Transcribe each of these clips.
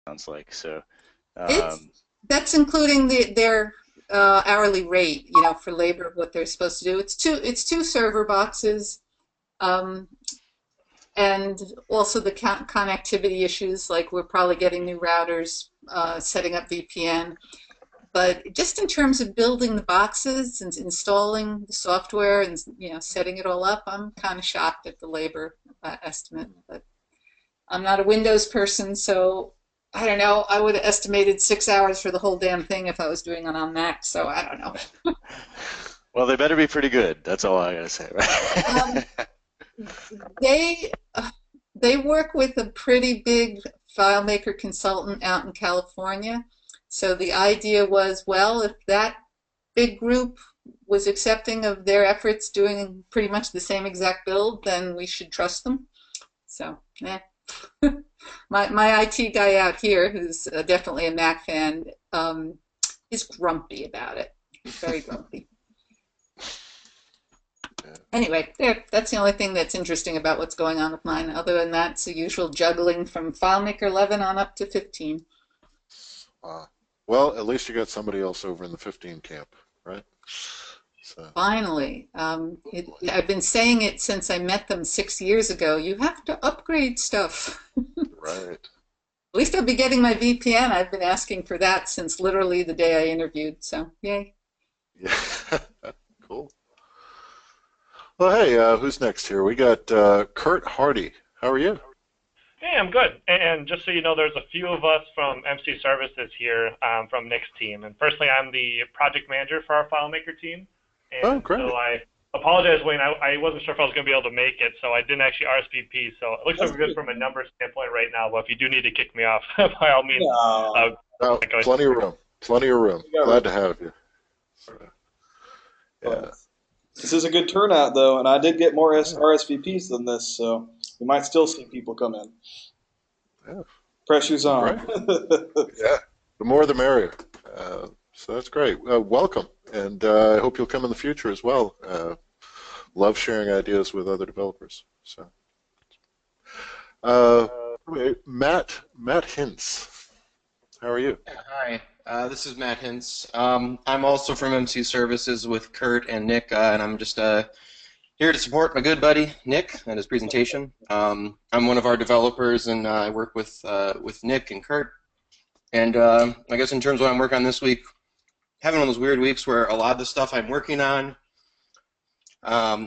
sounds like. So, It's um, that's including their hourly rate, for labor, what they're supposed to do. It's two server boxes, um, and also the connectivity issues, like we're probably getting new routers, setting up VPN. But just in terms of building the boxes and installing the software and setting it all up, I'm kind of shocked at the labor estimate. But I'm not a Windows person, so I don't know. I would have estimated 6 hours for the whole damn thing if I was doing it on Mac. So I don't know. well, they better be pretty good. That's all I gotta say. Um, Right? they they work with a pretty big FileMaker consultant out in California. So the idea was, well, if that big group was accepting of their efforts doing pretty much the same exact build, then we should trust them. So, yeah. My IT guy out here, who's definitely a Mac fan, is grumpy about it. He's very grumpy. Anyway, there, that's the only thing that's interesting about what's going on with mine. Other than that, it's the usual juggling from FileMaker 11 on up to 15. Uh, well, at least you got somebody else over in the 15 camp, right? So, Finally, I've been saying it since I met them 6 years ago. You have to upgrade stuff. right. At least I'll be getting my VPN. I've been asking for that since literally the day I interviewed. So, yay. Yeah. Cool. Well, hey, who's next here? We got Kurt Hardy. How are you? Hey, I'm good. And just so you know, there's a few of us from MC Services here from Nick's team. And personally, I'm the project manager for our FileMaker team. Oh, And great. so I apologize, Wayne. I wasn't sure if I was going to be able to make it, so I didn't actually RSVP. So it looks like That's we're good good. from a numbers standpoint right now. But if you do need to kick me off, by all means, No, uh, Oh, go. plenty of room. Plenty of room. you got Glad room. to have you. Yeah. But this is a good turnout, though, and I did get more RSVPs than this, so we might still see people come in. Yeah. Pressure's on. Right. Yeah. The more the merrier. So that's great. Welcome, and I hope you'll come in the future as well. Love sharing ideas with other developers. So, uh, Matt Hintz, how are you? Yeah, hi, this is Matt Hintz. I'm also from MC Services with Kurt and Nick, and I'm just here to support my good buddy Nick and his presentation. I'm one of our developers, and I work with Nick and Kurt. And I guess in terms of what I'm working on this week, having one of those weird weeks where a lot of the stuff I'm working on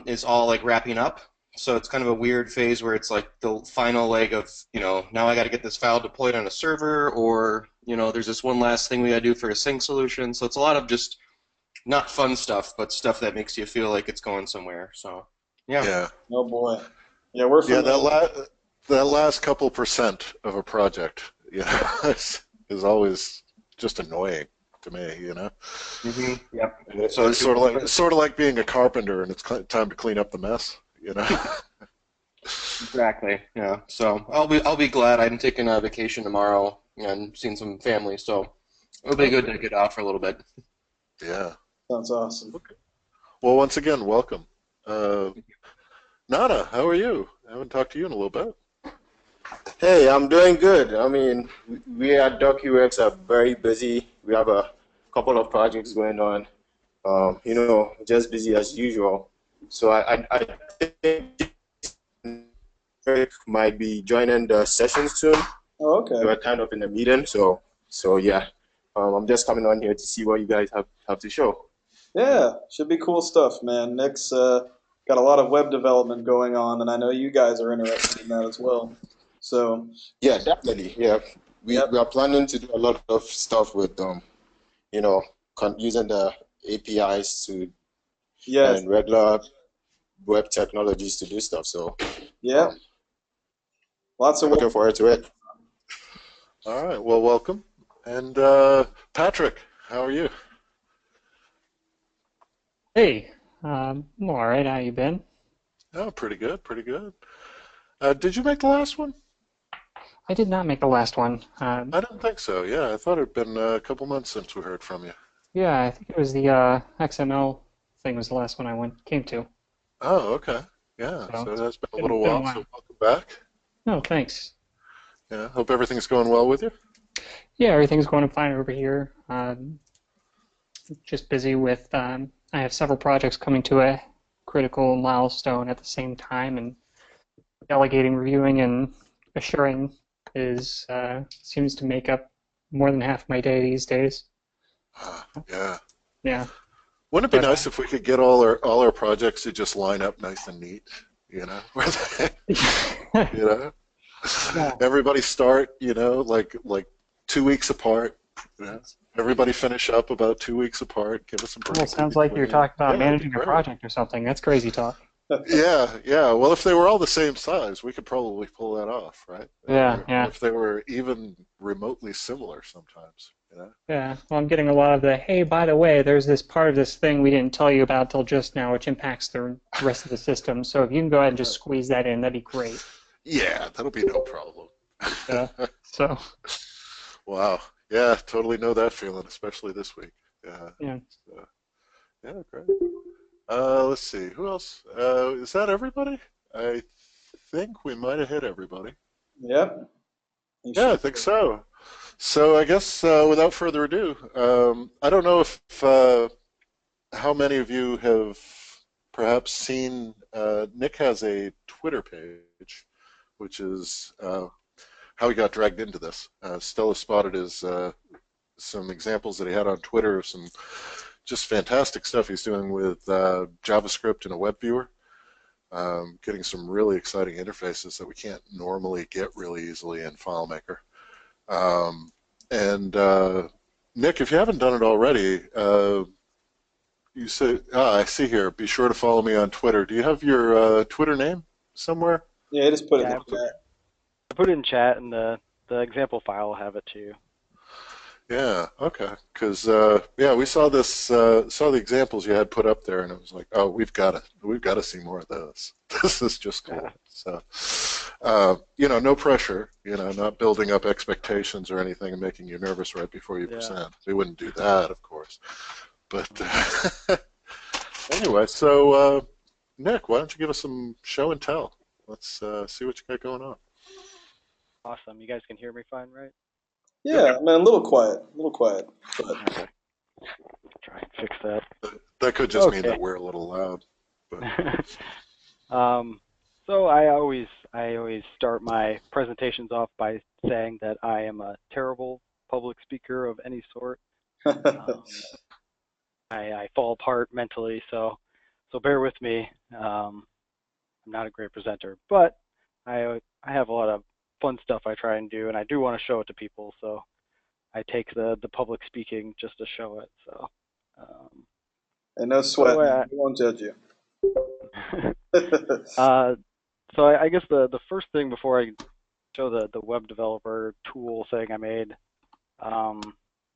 is all like wrapping up. So it's kind of a weird phase where it's like the final leg of, now I got to get this file deployed on a server, or, there's this one last thing we got to do for a sync solution. So it's a lot of just not fun stuff, but stuff that makes you feel like it's going somewhere. So, yeah. Yeah. Oh boy. Yeah, we're Yeah, familiar. that last couple percent of a project, is always just annoying to me. Yep. So It's sort of like being a carpenter, and it's time to clean up the mess. exactly. Yeah. So I'll be glad. I'm taking a vacation tomorrow and seeing some family. So it'll be good to get out for a little bit. Yeah. Sounds awesome. Okay. Well, once again, welcome. Nana, how are you? I haven't talked to you in a little bit. Hey, I'm doing good. I mean, we at DocUX are very busy. We have a couple of projects going on. Just busy as usual. So I think Eric might be joining the session soon. Oh, We okay. are kind of in a meeting, so yeah. I'm just coming on here to see what you guys have to show. Yeah, should be cool stuff, man. Nick's got a lot of web development going on, and I know you guys are interested in that as well. So, Yeah, definitely. Yeah, yep. we are planning to do a lot of stuff with using the APIs to Yes. and regular web technologies to do stuff. So, Yep. um, Lots of I'm looking forward to it. All right. Well, welcome. And Patrick, how are you? Hey, I'm all right. How you been? Oh, pretty good. Pretty good. Did you make the last one? I did not make the last one. I don't think so. Yeah, I thought it had been a couple months since we heard from you. Yeah, I think it was the XML thing was the last one I came to. Oh, okay. Yeah, So so it's it has been a been, little been a while, so while. welcome back. No, thanks. Yeah, hope everything's going well with you. Yeah, everything's going fine over here. Just busy with, I have several projects coming to a critical milestone at the same time, and delegating, reviewing, and assuring is seems to make up more than half my day these days. Yeah. Yeah, Wouldn't it be but nice if we could get all our projects to just line up nice and neat? You know, where you know, yeah, everybody start, like 2 weeks apart. You know, everybody finish up about 2 weeks apart. Give us a break almost in sounds like you're between. talking about Yeah, that'd be managing a great. project or something. That's crazy talk. Yeah, yeah. Well, if they were all the same size, we could probably pull that off, right? Yeah, Or yeah. if they were even remotely similar sometimes, you know? Yeah, well, I'm getting a lot of the, hey, by the way, there's this part of this thing we didn't tell you about till just now, which impacts the rest of the system. So if you can go ahead and just squeeze that in, that'd be great. Yeah, that'll be no problem. Yeah. So, Wow. Yeah, totally know that feeling, especially this week. Yeah. yeah. So, yeah, great. Let's see. Who else? Is that everybody? I think we might have hit everybody. Yep. You Yeah, I should. think so. So I guess without further ado, I don't know if how many of you have perhaps seen Nick has a Twitter page, which is how he got dragged into this. Stella spotted his some examples that he had on Twitter of some just fantastic stuff he's doing with JavaScript and a web viewer, getting some really exciting interfaces that we can't normally get really easily in FileMaker. And Nick, if you haven't done it already, you say, I see here, be sure to follow me on Twitter. Do you have your Twitter name somewhere? Yeah, just put it in Yeah, the chat. I put it in chat, and the example file will have it too. Yeah, okay. Because yeah, we saw this, saw the examples you had put up there, and it was like, oh, we've got to see more of this. This is just cool. So, no pressure. Not building up expectations or anything and making you nervous right before you Yeah. present. We wouldn't do that, of course. But anyway, so Nick, why don't you give us some show and tell? Let's see what you got going on. Awesome. You guys can hear me fine, right? Yeah, man, a little quiet, But Okay. Try and fix that. That could just mean Okay. that we're a little loud. But So I always start my presentations off by saying that I am a terrible public speaker of any sort. I fall apart mentally, so bear with me. I'm not a great presenter, but I have a lot of fun stuff I try and do, and I do want to show it to people, so I take the public speaking just to show it. So, and no sweat, so man. We won't judge you. so I guess the first thing before I show the web developer tool thing I made,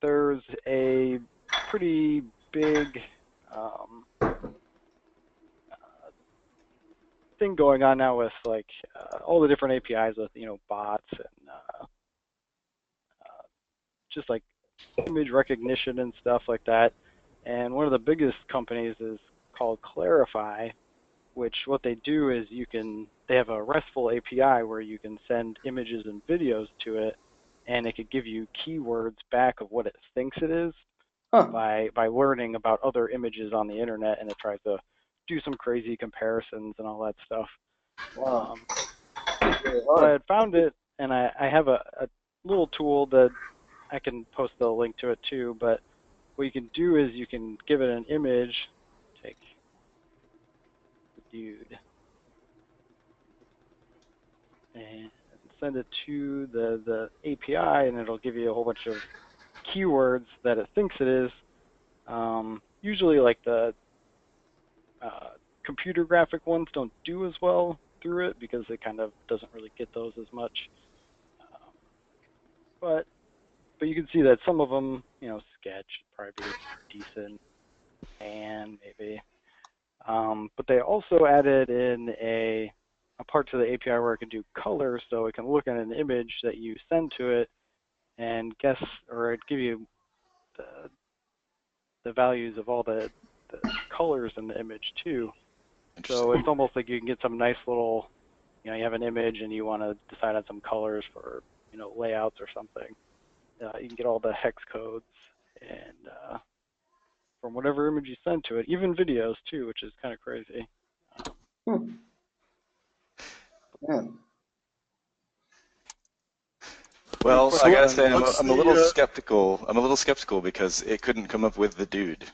there's a pretty big thing going on now with like all the different APIs with bots and just like image recognition and stuff like that. And one of the biggest companies is called Clarify, which what they do is they have a RESTful API where you can send images and videos to it, and it could give you keywords back of what it thinks it is by learning about other images on the internet, and it tries to do some crazy comparisons and all that stuff. Wow. So I had found it, and I have a little tool that I can post the link to it too, but what you can do is you can give it an image, take the dude, and send it to the API, and it'll give you a whole bunch of keywords that it thinks it is. Usually like the computer graphic ones don't do as well through it because it kind of doesn't really get those as much. But you can see that some of them, Sketch probably be decent, and maybe. But they also added in a part to the API where it can do color, so it can look at an image that you send to it and guess, or it give you the values of all the colors in the image too. So it's almost like you can get some nice little, you have an image and you want to decide on some colors for, layouts or something. You can get all the hex codes and from whatever image you send to it, even videos too, which is kind of crazy. Man. Well, I gotta say, What's I'm a little the skeptical. I'm a little skeptical because it couldn't come up with the dude.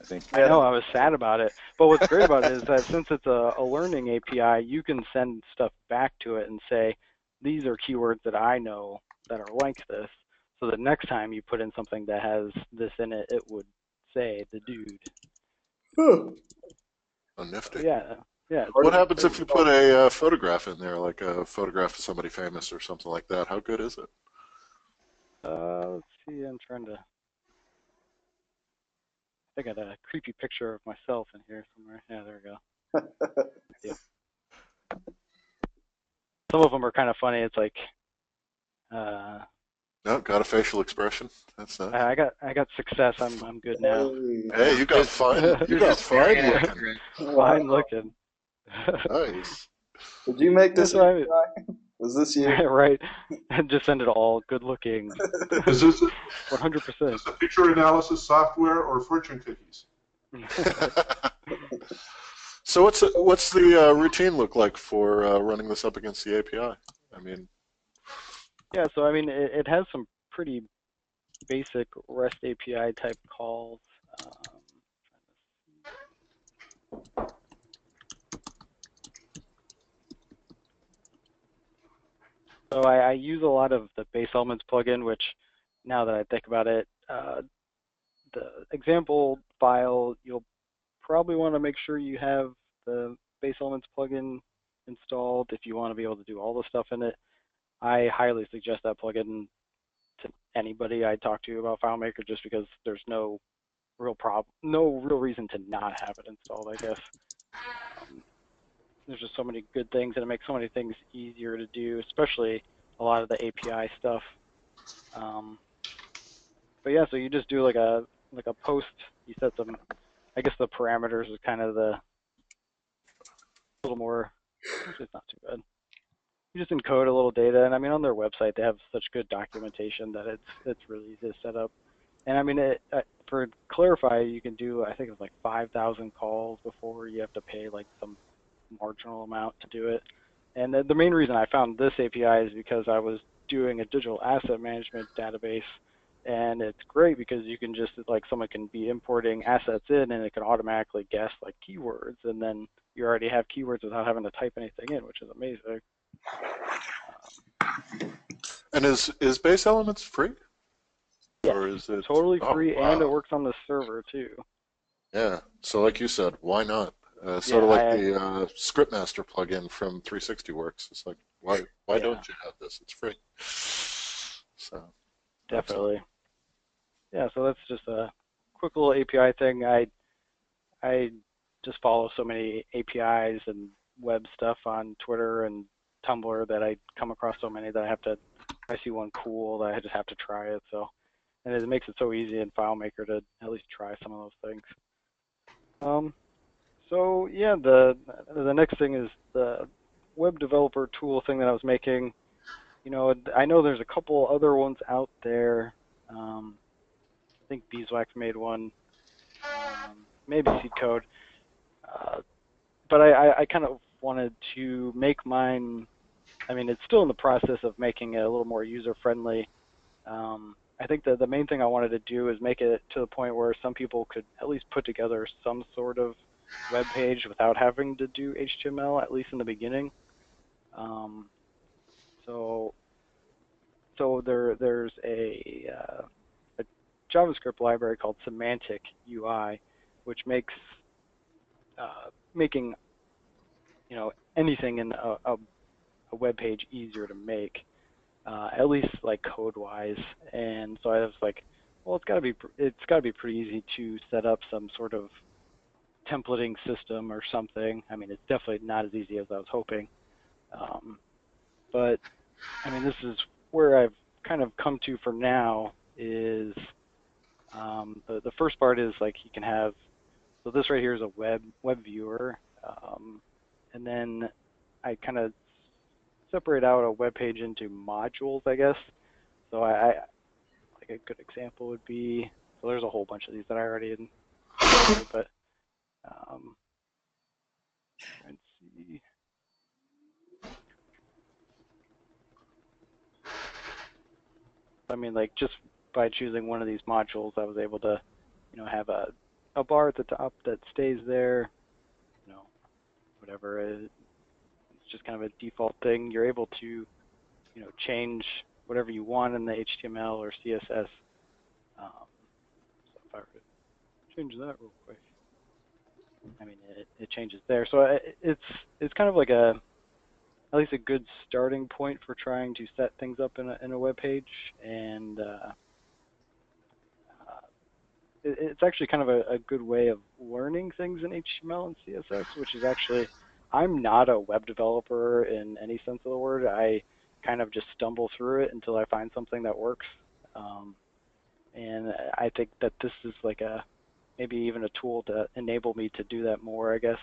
I think. I know, I was sad about it. But what's great about it is that since it's a learning API, you can send stuff back to it and say, these are keywords that I know that are like this. So the next time you put in something that has this in it, it would say the dude. oh, So nifty? yeah, it's What pretty happens if crazy. you put a photograph in there, like a photograph of somebody famous or something like that? How good is it? Let's see, I'm trying to. I got a creepy picture of myself in here somewhere. Yeah, there we go. Yeah. Some of them are kind of funny. It's like, No, got a facial expression. That's nice. I got success. I'm good now. Hey, you got fine. You got fine Very looking. accurate. Fine looking. Nice. Did you make this That's what I mean. API? Was this you? Right. And just send it all good looking. Is this 100%. a picture analysis software or fortune cookies? So what's the routine look like for running this up against the API? I mean, Yeah, so I mean, it has some pretty basic REST API type calls. So I use a lot of the base elements plugin, which now that I think about it, the example file, you'll probably want to make sure you have the base elements plugin installed if you want to be able to do all the stuff in it. I highly suggest that plugin to anybody I talk to about FileMaker just because there's no real reason to not have it installed, I guess. There's just so many good things and it makes so many things easier to do, especially a lot of the API stuff. But yeah, so you just do like a post, you set some, I guess the parameters is kind of the little more, actually it's not too bad. You just encode a little data, and I mean on their website they have such good documentation that it's really easy to set up. And I mean for Clarify you can do, I think it's like 5,000 calls before you have to pay like some marginal amount to do it. And the main reason I found this API is because I was doing a digital asset management database, and it's great because you can just, like, someone can be importing assets in and it can automatically guess like keywords, and then you already have keywords without having to type anything in, which is amazing. and is Base Elements free? Yeah, Or is it totally free, wow. and it works on the server too. Yeah. So like you said, why not? Sort Yeah, of like the Scriptmaster plugin from 360 works. It's like why Yeah. don't you have this? It's free. So Definitely. Yeah, so that's just a quick little API thing. I just follow so many APIs and web stuff on Twitter and Tumblr that I come across so many that I see one cool that I just have to try it. So, and it makes it so easy in FileMaker to at least try some of those things. So yeah, the next thing is the web developer tool thing that I was making. You know, I know there's a couple other ones out there. I think Beeswax made one, maybe Seed Code. But I kind of wanted to make mine. I mean, it's still in the process of making it a little more user-friendly. I think the main thing I wanted to do is make it to the point where some people could at least put together some sort of web page without having to do HTML, at least in the beginning. So there's a JavaScript library called Semantic UI, which makes making anything in a web page easier to make, at least like code-wise. And so I was like, well, it's got to be pretty easy to set up some sort of templating system or something. I mean, it's definitely not as easy as I was hoping, but I mean, this is where I've kind of come to for now. Is the first part is like you can have, so this right here is a web viewer, and then I kind of separate out a web page into modules, I guess. So good example would be, so there's a whole bunch of these that I already didn't, but let's see. I mean, like just by choosing one of these modules, I was able to, have a bar at the top that stays there, whatever. It's just kind of a default thing. You're able to, change whatever you want in the HTML or CSS. So if I were to change that real quick, I mean, it changes there. So it's kind of like at least a good starting point for trying to set things up in a web page, and it's actually kind of a good way of learning things in HTML and CSS, which is actually, I'm not a web developer in any sense of the word. I kind of just stumble through it until I find something that works. And I think that this is like maybe even a tool to enable me to do that more, I guess.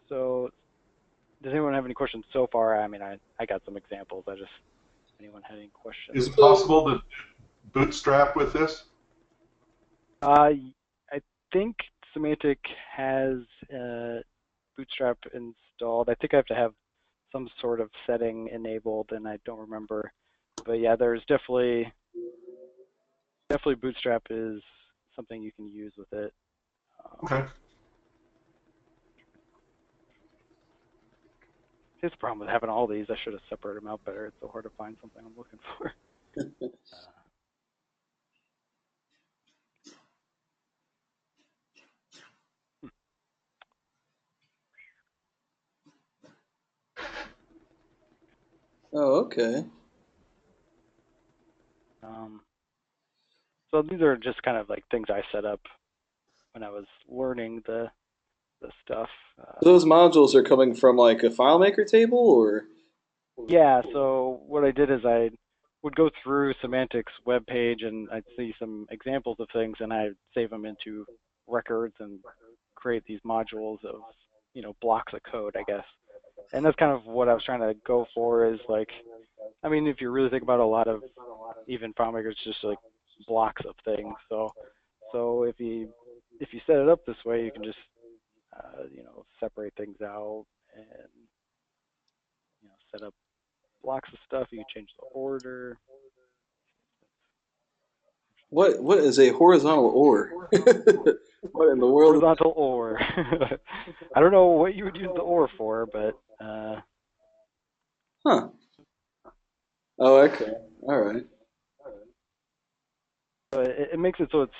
So does anyone have any questions so far? I mean, I got some examples. Anyone had any questions? Is it possible to bootstrap with this? I think Semantic has Bootstrap installed. I think I have to have some sort of setting enabled, and I don't remember. But yeah, there's definitely Bootstrap is something you can use with it. Okay. Here's the problem with having all these. I should have separated them out better. It's so hard to find something I'm looking for. Oh, okay. So these are just kind of like things I set up when I was learning the stuff. Those modules are coming from like a FileMaker table, or? Yeah, so what I did is I would go through Semantic's web page and I'd see some examples of things and I'd save them into records and create these modules of, blocks of code, I guess. And that's kind of what I was trying to go for is like, I mean, if you really think about a lot of even FileMaker, it's just like blocks of things. So if you set it up this way, you can just, separate things out and, set up blocks of stuff. You can change the order. What is a horizontal OR? What in the world? Horizontal OR. I don't know what you would use the OR for, but Huh. Oh, okay. All right. but it makes it so it's,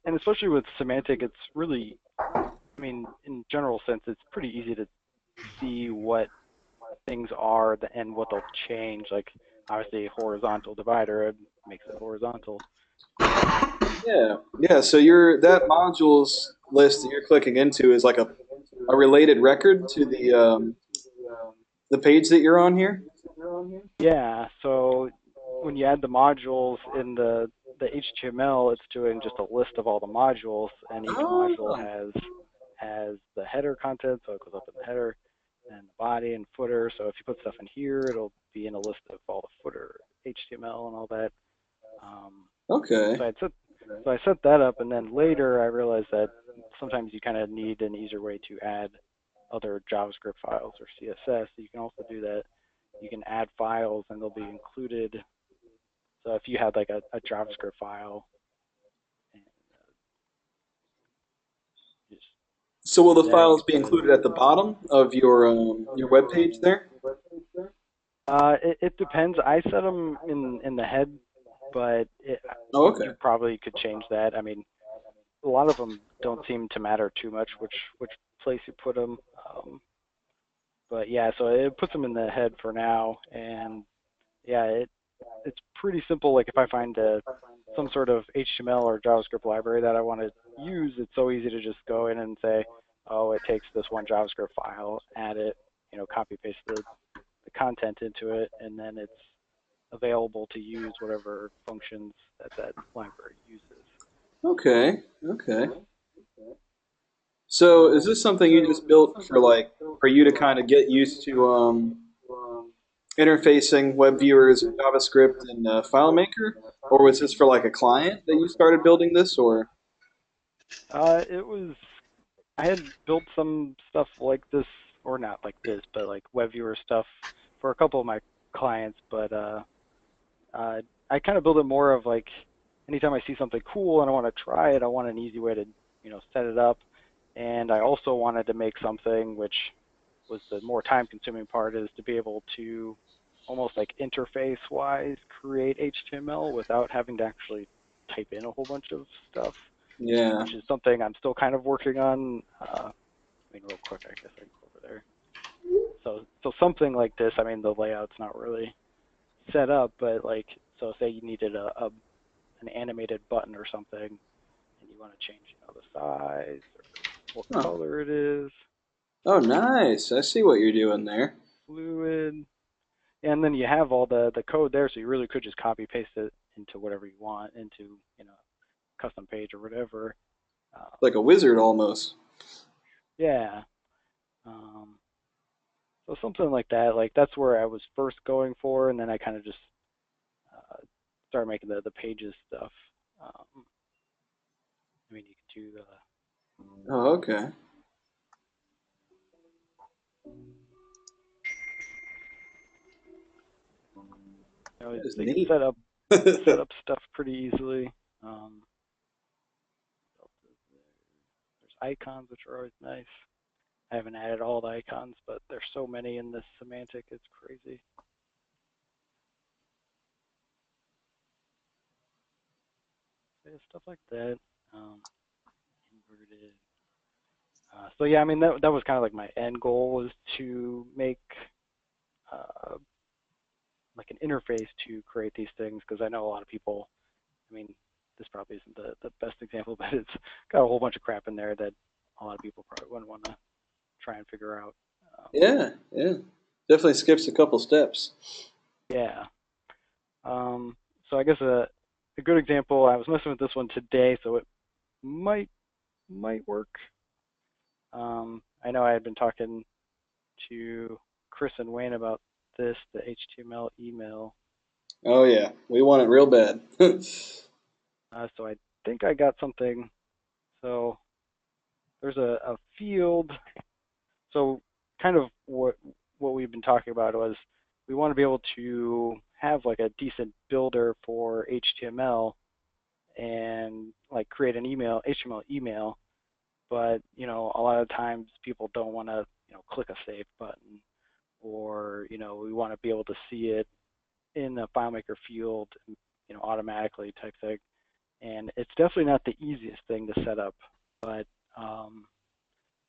and especially with Semantic, it's really, I mean, in general sense, it's pretty easy to see what things are and what they'll change. Like obviously horizontal divider, it makes it horizontal. Yeah. Yeah. So that modules list that you're clicking into is like a related record to the page that you're on here. Yeah. So when you add the modules in the HTML, it's doing just a list of all the modules, and each module has the header content, so it goes up in the header, and the body and footer. So if you put stuff in here, it'll be in a list of all the footer HTML and all that. Okay. So I set that up, and then later I realized that sometimes you kind of need an easier way to add other JavaScript files or CSS. So you can also do that. You can add files, and they'll be included. So if you had like a JavaScript file, and, so will the files be included at the bottom of your web page there? It depends. I set them in the head, but okay. You probably could change that. I mean, a lot of them don't seem to matter too much which place you put them. But yeah, so it puts them in the head for now, and yeah, it's pretty simple. Like if I find some sort of HTML or JavaScript library that I want to use, it's so easy to just go in and say, oh, it takes this one JavaScript file, add it, copy paste the content into it, and then it's available to use whatever functions that library uses. Okay. Okay. So is this something you just built for you to kind of get used to interfacing web viewers with JavaScript and FileMaker, or was this for like a client that you started building this, or? It was I had built some stuff like this, or not like this, but like web viewer stuff for a couple of my clients. But I kind of build it more of like anytime I see something cool and I want to try it, I want an easy way to set it up. And I also wanted to make something which was the more time-consuming part is to be able to almost like interface-wise create HTML without having to actually type in a whole bunch of stuff, Yeah. which is something I'm still kind of working on. I mean, real quick, I guess I can go over there. So something like this. I mean, the layout's not really set up, but like, so say you needed an animated button or something, and you want to change, the size or what color it is. Oh, nice. I see what you're doing there. Fluid. And then you have all the code there, so you really could just copy paste it into whatever you want, into custom page or whatever. Like a wizard almost. Yeah. So something like that. Like that's where I was first going for, and then I kind of just started making the pages stuff. I mean, you could do the. Oh, okay. They can set up stuff pretty easily. There's icons, which are always nice. I haven't added all the icons, but there's so many in this semantic, it's crazy. So yeah, stuff like that. Inverted. So yeah, I mean that was kind of like my end goal, was to make like an interface to create these things, because I know a lot of people. I mean, this probably isn't the best example, but it's got a whole bunch of crap in there that a lot of people probably wouldn't want to try and figure out. Yeah. Definitely skips a couple steps. Yeah. So I guess a good example, I was messing with this one today, so it might work. I know I had been talking to Chris and Wayne about this, the HTML email. Oh yeah, we want it real bad. So I think I got something. So there's a field. So kind of what we've been talking about was we want to be able to have like a decent builder for HTML and like create an HTML email, but a lot of times people don't want to click a save button, or we want to be able to see it in the FileMaker field automatically type thing. And it's definitely not the easiest thing to set up, but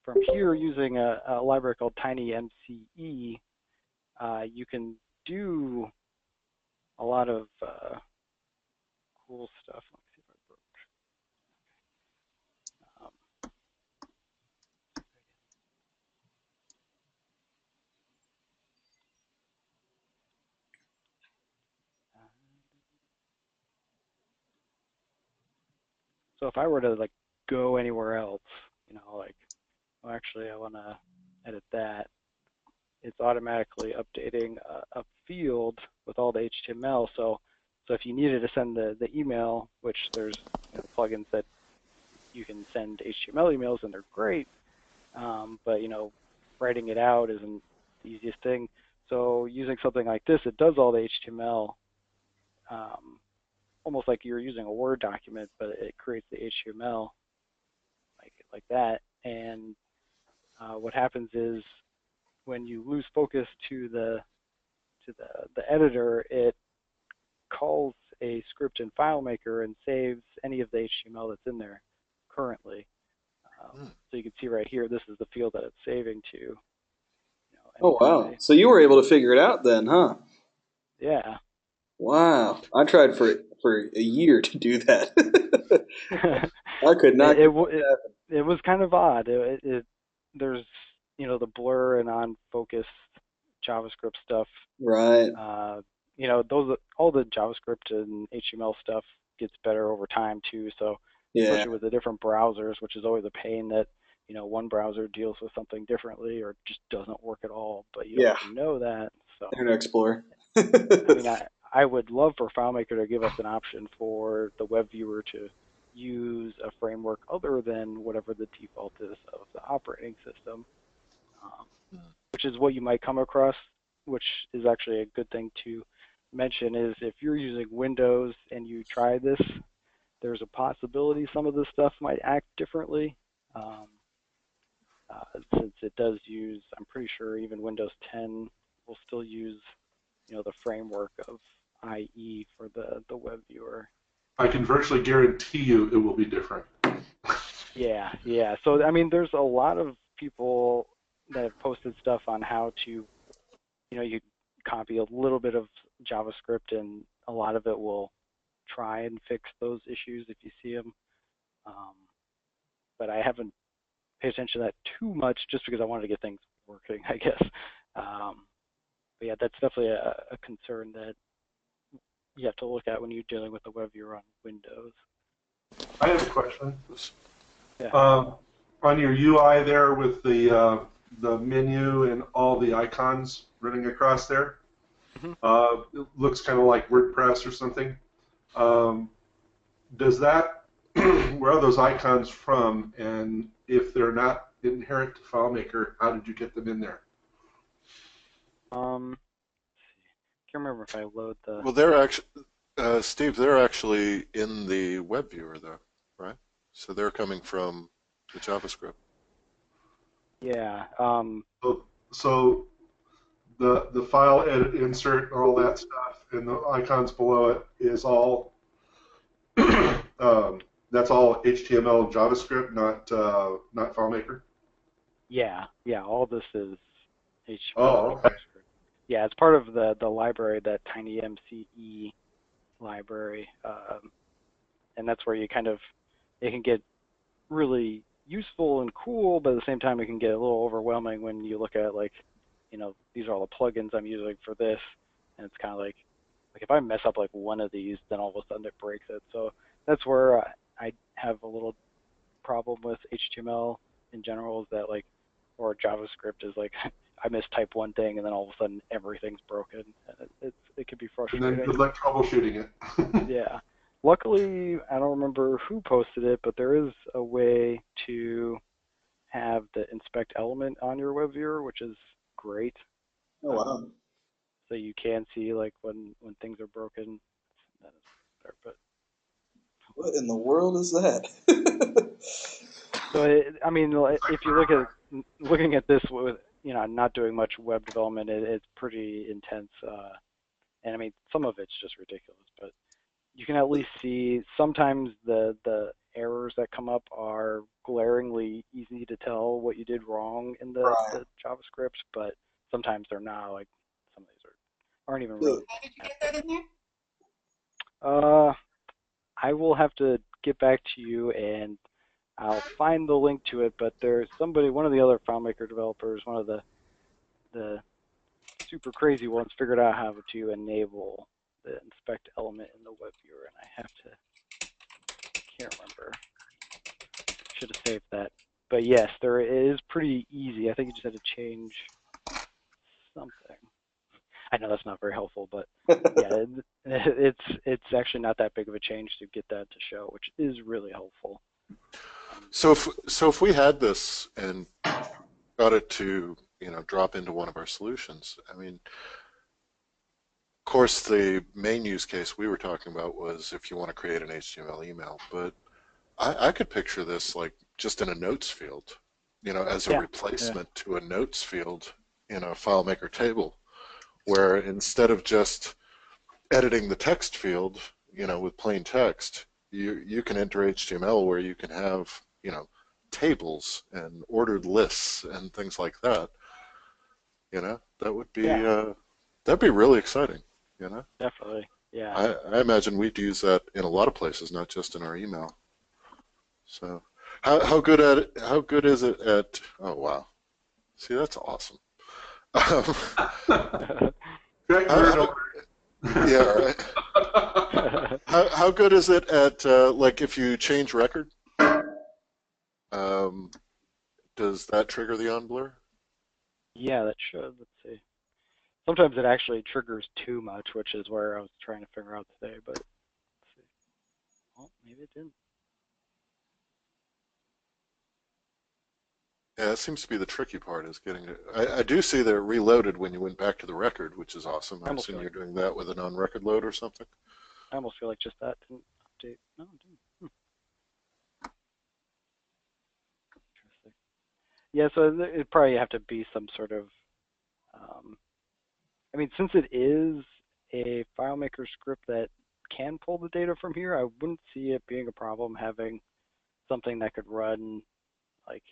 from here, using a library called TinyMCE, you can do a lot of cool stuff. Let me see if I broke. So if I were to like go anywhere else, like, well, actually, I want to edit that. It's automatically updating a field with all the HTML. So if you needed to send the email, which there's plugins that you can send HTML emails and they're great, but writing it out isn't the easiest thing. So using something like this, it does all the HTML, almost like you're using a Word document, but it creates the HTML like that. And what happens is when you lose focus to the editor, it calls a script in FileMaker and saves any of the HTML that's in there currently. So you can see right here, this is the field that it's saving to. Oh wow! So you were able to figure it out then, huh? Yeah. Wow! I tried for a year to do that. I could not. It was kind of odd. There's the blur and on focus JavaScript stuff. Right. Those all the JavaScript and HTML stuff gets better over time too. So especially with the different browsers, which is always a pain that one browser deals with something differently or just doesn't work at all, but you Yeah. don't even know that. So Internet Explorer. I mean, I would love for FileMaker to give us an option for the web viewer to use a framework other than whatever the default is of the operating system, which is what you might come across, which is actually a good thing to mention is if you're using Windows and you try this, there's a possibility some of this stuff might act differently. Since it does use, I'm pretty sure even Windows 10 will still use, the framework of IE for the web viewer. I can virtually guarantee you it will be different. Yeah. So, I mean, there's a lot of people that have posted stuff on how to, you copy a little bit of JavaScript and a lot of it will try and fix those issues if you see them. But I haven't paid attention to that too much just because I wanted to get things working, I guess. But yeah, that's definitely a concern that you have to look at when you're dealing with the web viewer on Windows. I have a question. Yeah. On your UI there with the menu and all the icons running across there, it looks kind of like WordPress or something. Does that, where are those icons from? And if they're not inherent to FileMaker, how did you get them in there? Can't remember if I load the. Well, they're actually, Steve, they're actually in the web viewer, though, right? So they're coming from the JavaScript. Yeah. So the file edit insert and all that stuff and the icons below it is all that's all HTML and JavaScript, not FileMaker. Yeah. All this is HTML. Oh, okay. Yeah, it's part of the library, that TinyMCE library, and that's where it can get really useful and cool, but at the same time it can get a little overwhelming when you look at these are all the plugins I'm using for this, and it's kind of like if I mess up one of these, then all of a sudden it breaks it. So that's where I have a little problem with HTML in general, is that or JavaScript is I mistype one thing and then all of a sudden everything's broken. And it can be frustrating. And then good luck troubleshooting it. Yeah. Luckily, I don't remember who posted it, but there is a way to have the inspect element on your web viewer, which is great. Oh, wow. So you can see when things are broken. That is there, but what in the world is that? so if you looking at this with not doing much web development, it's pretty intense. And I mean, some of it's just ridiculous, but you can at least see sometimes the errors that come up are glaringly easy to tell what you did wrong in the JavaScript, but sometimes they're not. Some of these aren't even really. How did you get that in there? I will have to get back to you and I'll find the link to it, but there's one of the other FileMaker developers, one of the super crazy ones, figured out how to enable the inspect element in the web viewer, and I can't remember. Should have saved that. But yes, it is pretty easy. I think you just had to change something. I know that's not very helpful, but yeah, it's actually not that big of a change to get that to show, which is really helpful. So if we had this and got it to drop into one of our solutions, I mean, of course the main use case we were talking about was if you want to create an HTML email, but I could picture this just in a notes field, as a replacement to a notes field in a FileMaker table, where instead of just editing the text field, with plain text, you can enter HTML where you can have, tables and ordered lists and things like that. That would be that'd be really exciting. Definitely, yeah. I imagine we'd use that in a lot of places, not just in our email. So, how good is it at? Oh wow, see, that's awesome. Yeah, right. How good is it at if you change record? Does that trigger the on blur? Yeah, that should. Let's see. Sometimes it actually triggers too much, which is where I was trying to figure out today, but let's see. Oh, maybe it didn't. Yeah, that seems to be the tricky part, is getting it. I do see that it reloaded when you went back to the record, which is awesome. I I almost assume feel you're like doing that with an on-record load or something. just that didn't update. No, it didn't. Interesting. Yeah, so it probably have to be some sort of, um, I mean, since it is a FileMaker script that can pull the data from here, I wouldn't see it being a problem having something that could run, like,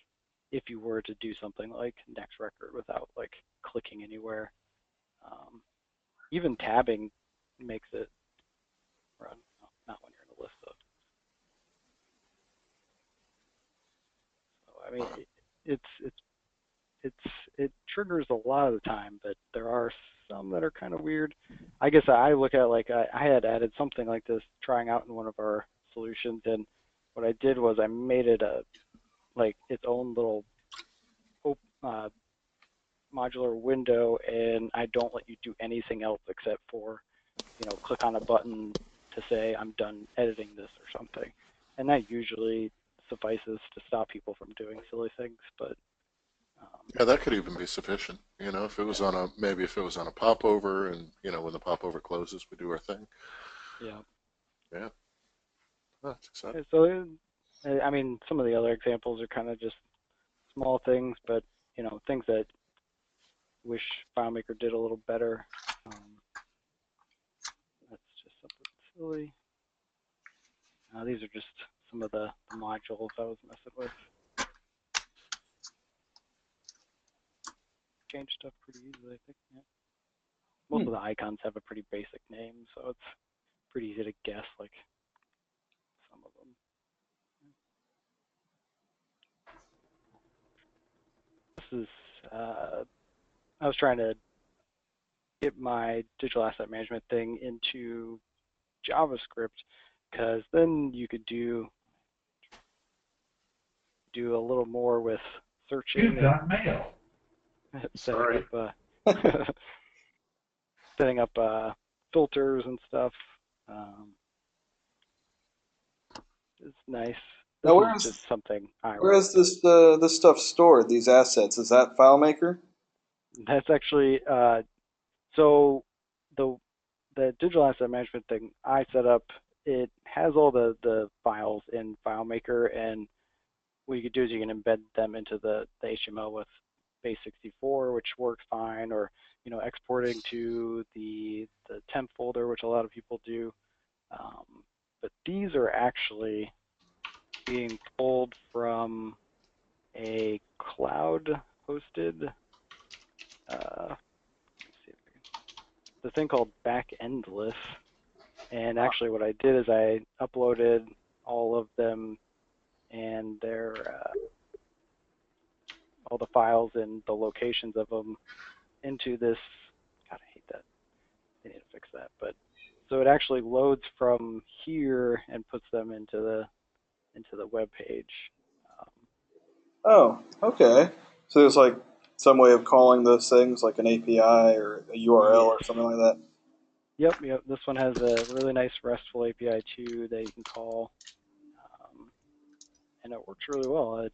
if you were to do something like next record without, like, clicking anywhere. Even tabbing makes it run. No, not when you're in a list, though. So, I mean, it triggers a lot of the time, but there are some that are kind of weird. I guess I look at, like, I had added something like this trying out in one of our solutions, and what I did was I made it like its own little uh, modular window, and I don't let you do anything else except for, click on a button to say I'm done editing this or something, and that usually suffices to stop people from doing silly things. But Yeah, that could even be sufficient. If it was on a maybe if it was on a popover, and when the popover closes, we do our thing. yeah. Yeah, oh, that's exciting. So, I mean, some of the other examples are kind of just small things, but things that wish FileMaker did a little better. That's just something silly. These are just some of the modules I was messing with. Change stuff pretty easily, I think. Yeah. Most of the icons have a pretty basic name, so it's pretty easy to guess, like, some of them. This is, I was trying to get my digital asset management thing into JavaScript, because then you could do a little more with searching. You've got mail. setting Sorry. up setting up filters and stuff. It's nice. This Now, is just something I where wrote. is this stuff stored? These assets, is that FileMaker? That's actually so the digital asset management thing I set up. It has all the files in FileMaker, and what you could do is you can embed them into the HTML with base64, which works fine, or exporting to the temp folder, which a lot of people do. But these are actually being pulled from a cloud-hosted, the thing called Backendless. And actually, what I did is I uploaded all of them and their all the files and the locations of them into this. God, I hate that. I need to fix that. But so it actually loads from here and puts them into the web page. Oh, okay. So there's like some way of calling those things, like an API or a URL or something like that. Yep. This one has a really nice RESTful API too that you can call, and it works really well.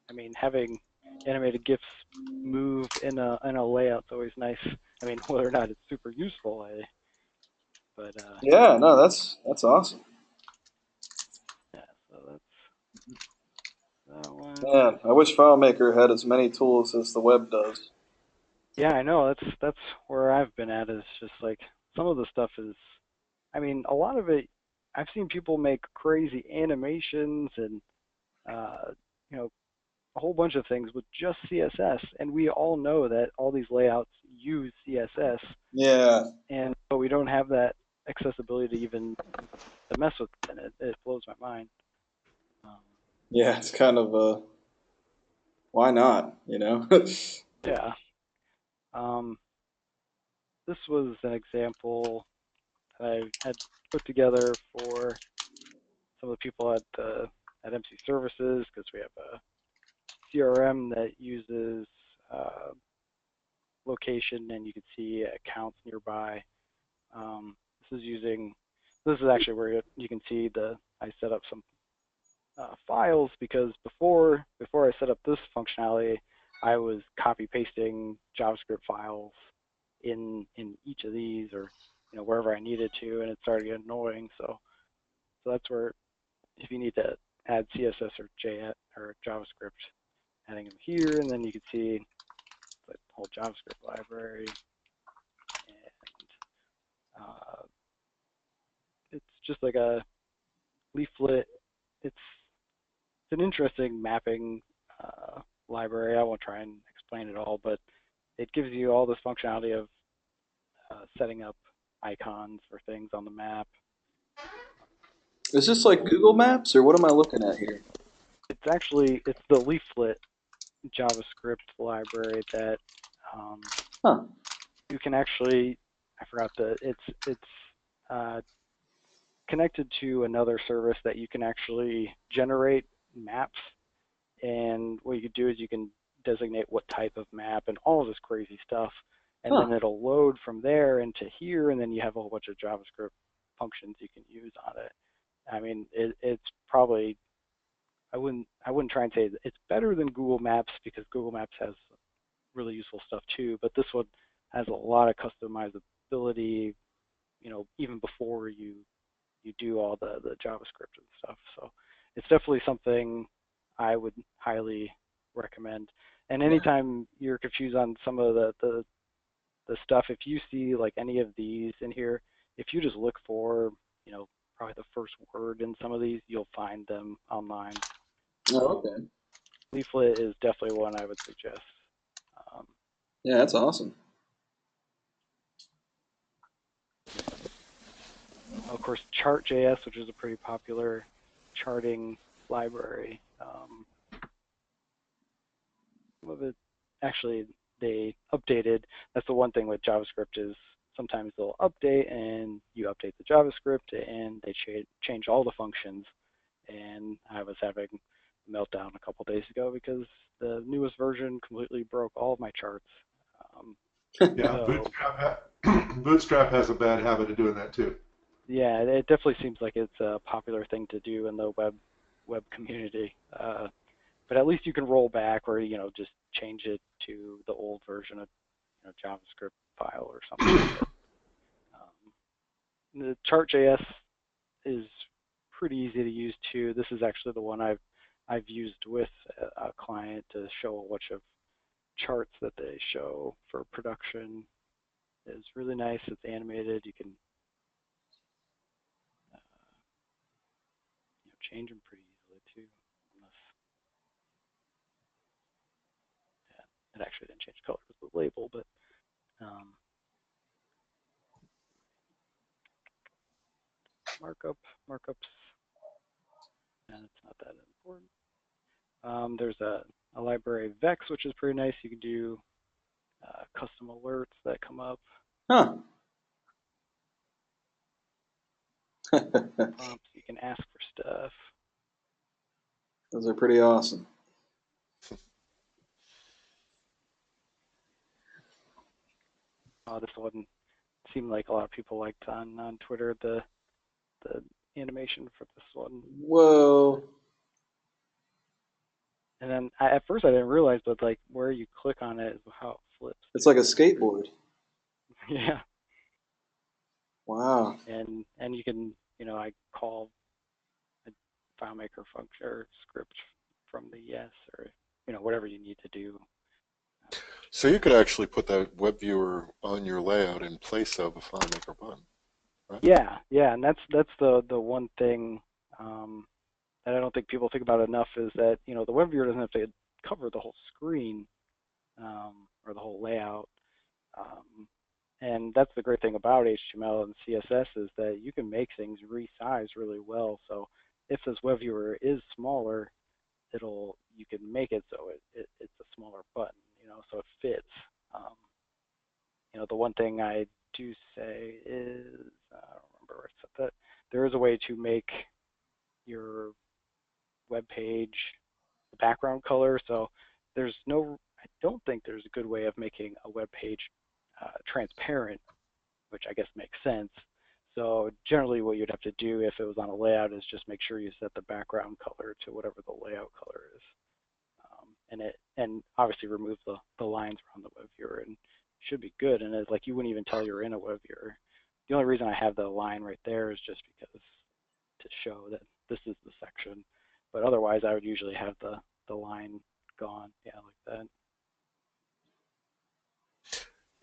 I mean, having animated GIFs move in a layout is always nice. I mean, whether or not it's super useful, but Yeah, no, that's awesome. yeah. So that's that one. Man, I wish FileMaker had as many tools as the web does. Yeah, I know. That's where I've been at. Is just like some of the stuff is. I mean, a lot of it. I've seen people make crazy animations and you know a whole bunch of things with just CSS, and we all know that all these layouts use CSS. Yeah. But we don't have that accessibility to even to mess with it. And it blows my mind. Yeah, it's kind of why not, Yeah. This was an example that I had put together for some of the people at at MC Services because we have a CRM that uses location, and you can see accounts nearby. This is actually where you can see I set up some files, because before I set up this functionality, I was copy pasting JavaScript files in each of these, or wherever I needed to, and it started getting annoying. So that's where, if you need to add CSS or JS or JavaScript, adding them here, and then you can see the whole JavaScript library, and it's just like a leaflet. It's an interesting mapping library. I won't try and explain it all, but it gives you all this functionality of setting up icons for things on the map. Is this like Google Maps, or what am I looking at here? It's the leaflet JavaScript library that you can actually, I forgot it's connected to another service that you can actually generate maps, and what you can do is you can designate what type of map and all of this crazy stuff, and then it'll load from there into here, and then you have a whole bunch of JavaScript functions you can use on it. I mean, it's probably, I wouldn't try and say it's better than Google Maps, because Google Maps has really useful stuff too, but this one has a lot of customizability, even before you do all the JavaScript and stuff. So it's definitely something I would highly recommend. And anytime you're confused on some of the stuff, if you see like any of these in here, if you just look for, probably the first word in some of these, you'll find them online. Oh, okay. Leaflet is definitely one I would suggest. Yeah, that's awesome. Of course, Chart.js, which is a pretty popular charting library. Some of it, actually, they updated. That's the one thing with JavaScript, is sometimes they'll update, and you update the JavaScript, and they change all the functions. And I was having a meltdown a couple days ago because the newest version completely broke all of my charts. Yeah, Bootstrap has a bad habit of doing that too. Yeah, it definitely seems like it's a popular thing to do in the web community. But at least you can roll back, or just change it to the old version of JavaScript file or something like that. The Chart.js is pretty easy to use too. This is actually the one I've used with a client to show a bunch of charts that they show for production. It's really nice. It's animated. You can change them pretty easily too. It actually didn't change color with the label, but markups, and it's not that important. There's a library Vex, which is pretty nice. You can do custom alerts that come up. Prompts, you can ask for stuff. Those are pretty awesome. This one seemed like a lot of people liked on Twitter, the animation for this one. Whoa. And then at first I didn't realize, but like where you click on it is how it flips. It's like a skateboard. Yeah. Wow. And you can, I call a FileMaker function or script from the yes, or whatever you need to do. So you could actually put that web viewer on your layout in place of a FileMaker button, right? Yeah, and that's the one thing that I don't think people think about enough, is that the web viewer doesn't have to cover the whole screen or the whole layout. And that's the great thing about HTML and CSS, is that you can make things resize really well. So if this web viewer is smaller, you can make it so it's a smaller button, so it fits. The one thing I do say is, I don't remember where it said that, there is a way to make your web page, the background color. So I don't think there's a good way of making a web page transparent, which I guess makes sense. So generally what you'd have to do if it was on a layout is just make sure you set the background color to whatever the layout color is. And obviously remove the lines around the web viewer, and it should be good. And it's like you wouldn't even tell you're in a web viewer. The only reason I have the line right there is just because to show that this is the section. But otherwise I would usually have the line gone, yeah, like that.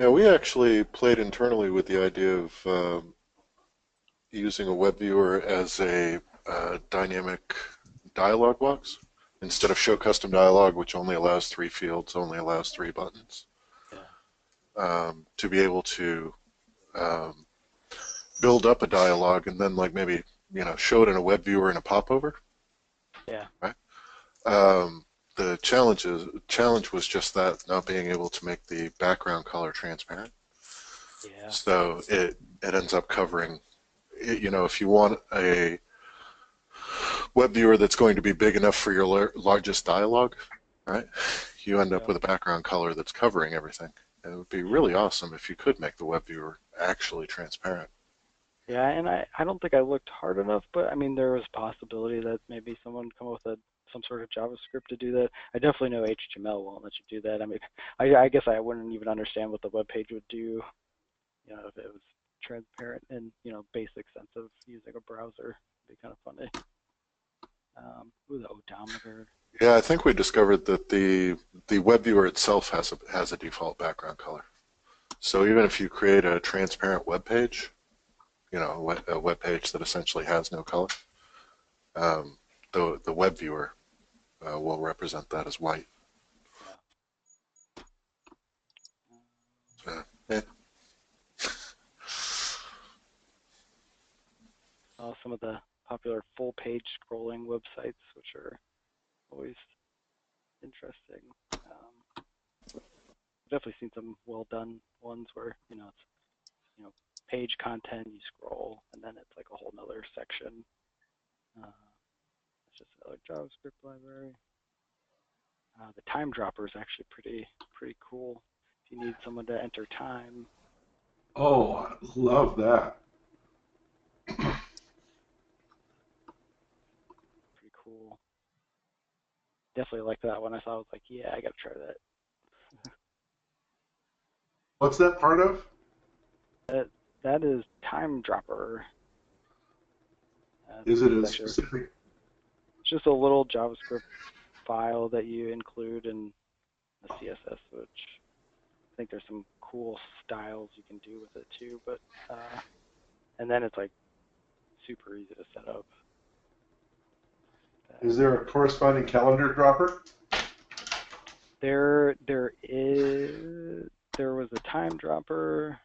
Yeah, we actually played internally with the idea of using a web viewer as a dynamic dialog box instead of show custom dialog, which only allows 3 fields, only allows 3 buttons. Yeah. To be able to build up a dialog and then like maybe show it in a web viewer in a popover. Yeah. Right. The challenge was just that, not being able to make the background color transparent. Yeah. So it ends up covering. If you want a web viewer that's going to be big enough for your largest dialog, right? You end up with a background color that's covering everything. And it would be really awesome if you could make the web viewer actually transparent. Yeah, and I don't think I looked hard enough, but I mean there was a possibility that maybe someone come up with some sort of JavaScript to do that. I definitely know HTML won't let you do that. I mean, I guess I wouldn't even understand what the web page would do, if it was transparent in basic sense of using a browser. It'd be kind of funny. Ooh, the odometer. Yeah, I think we discovered that the web viewer itself has a default background color. So even if you create a transparent web page, a web page that essentially has no color, the web viewer will represent that as white. Yeah. So, yeah. Some of the popular full page scrolling websites, which are always interesting. I've definitely seen some well done ones where it's page content, you scroll, and then it's like a whole nother section. It's just another JavaScript library. The time dropper is actually pretty cool. If you need someone to enter time. Oh, I love that. Pretty cool. Definitely like that one. I was like, yeah, I gotta try that. What's that part of? That is time dropper. Is it a actually, specific? it's just a little JavaScript file that you include in the CSS, which I think there's some cool styles you can do with it too. But and then it's like super easy to set up. Is there a corresponding calendar dropper? There was a time dropper.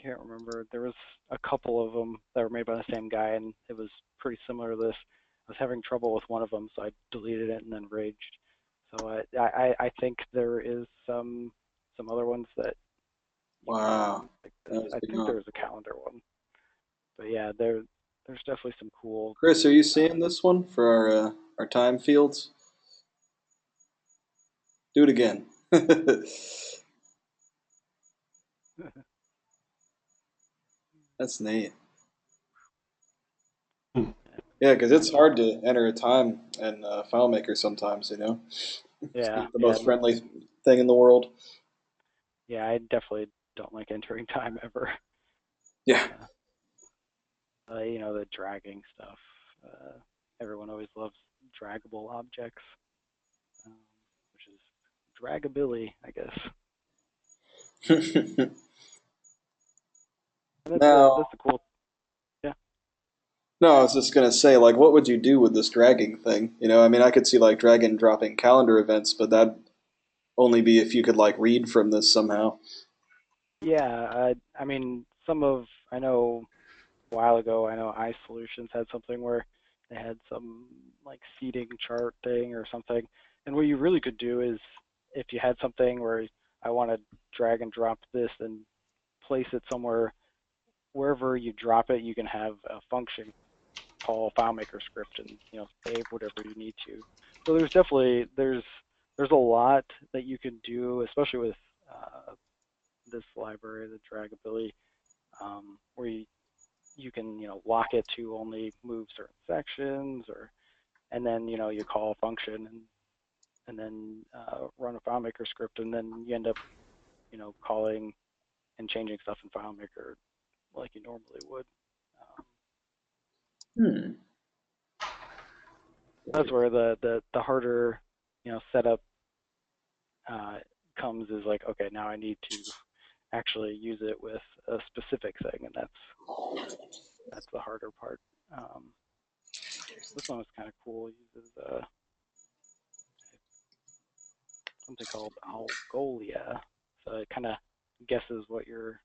Can't remember. There was a couple of them that were made by the same guy, and it was pretty similar to this. I was having trouble with one of them, so I deleted it and then raged. So I think there is some other ones that. Wow. I think there's a calendar one, but yeah, there's definitely some cool. Chris, are you seeing this one for our time fields? Do it again. That's neat. Yeah, because it's hard to enter a time in FileMaker sometimes, It's Yeah. not the most friendly thing in the world. Yeah, I definitely don't like entering time ever. Yeah. The dragging stuff. Everyone always loves draggable objects, which is dragability, I guess. That's the cool. Yeah. No, I was just gonna say, like, what would you do with this dragging thing? I mean, I could see like drag and dropping calendar events, but that'd only be if you could like read from this somehow. Yeah, I mean, I know a while ago, I know iSolutions had something where they had some like seating chart thing or something. And what you really could do is if you had something where I want to drag and drop this and place it somewhere, wherever you drop it, you can have a function call FileMaker script and save whatever you need to. So there's definitely there's a lot that you can do, especially with this library, the Dragability, where you can lock it to only move certain sections, and then you call a function and then run a FileMaker script, and then you end up calling and changing stuff in FileMaker like you normally would. That's where the harder setup comes, is like, okay, now I need to actually use it with a specific thing, and that's the harder part. This one is kind of cool. It uses something called Algolia, so it kind of guesses what you're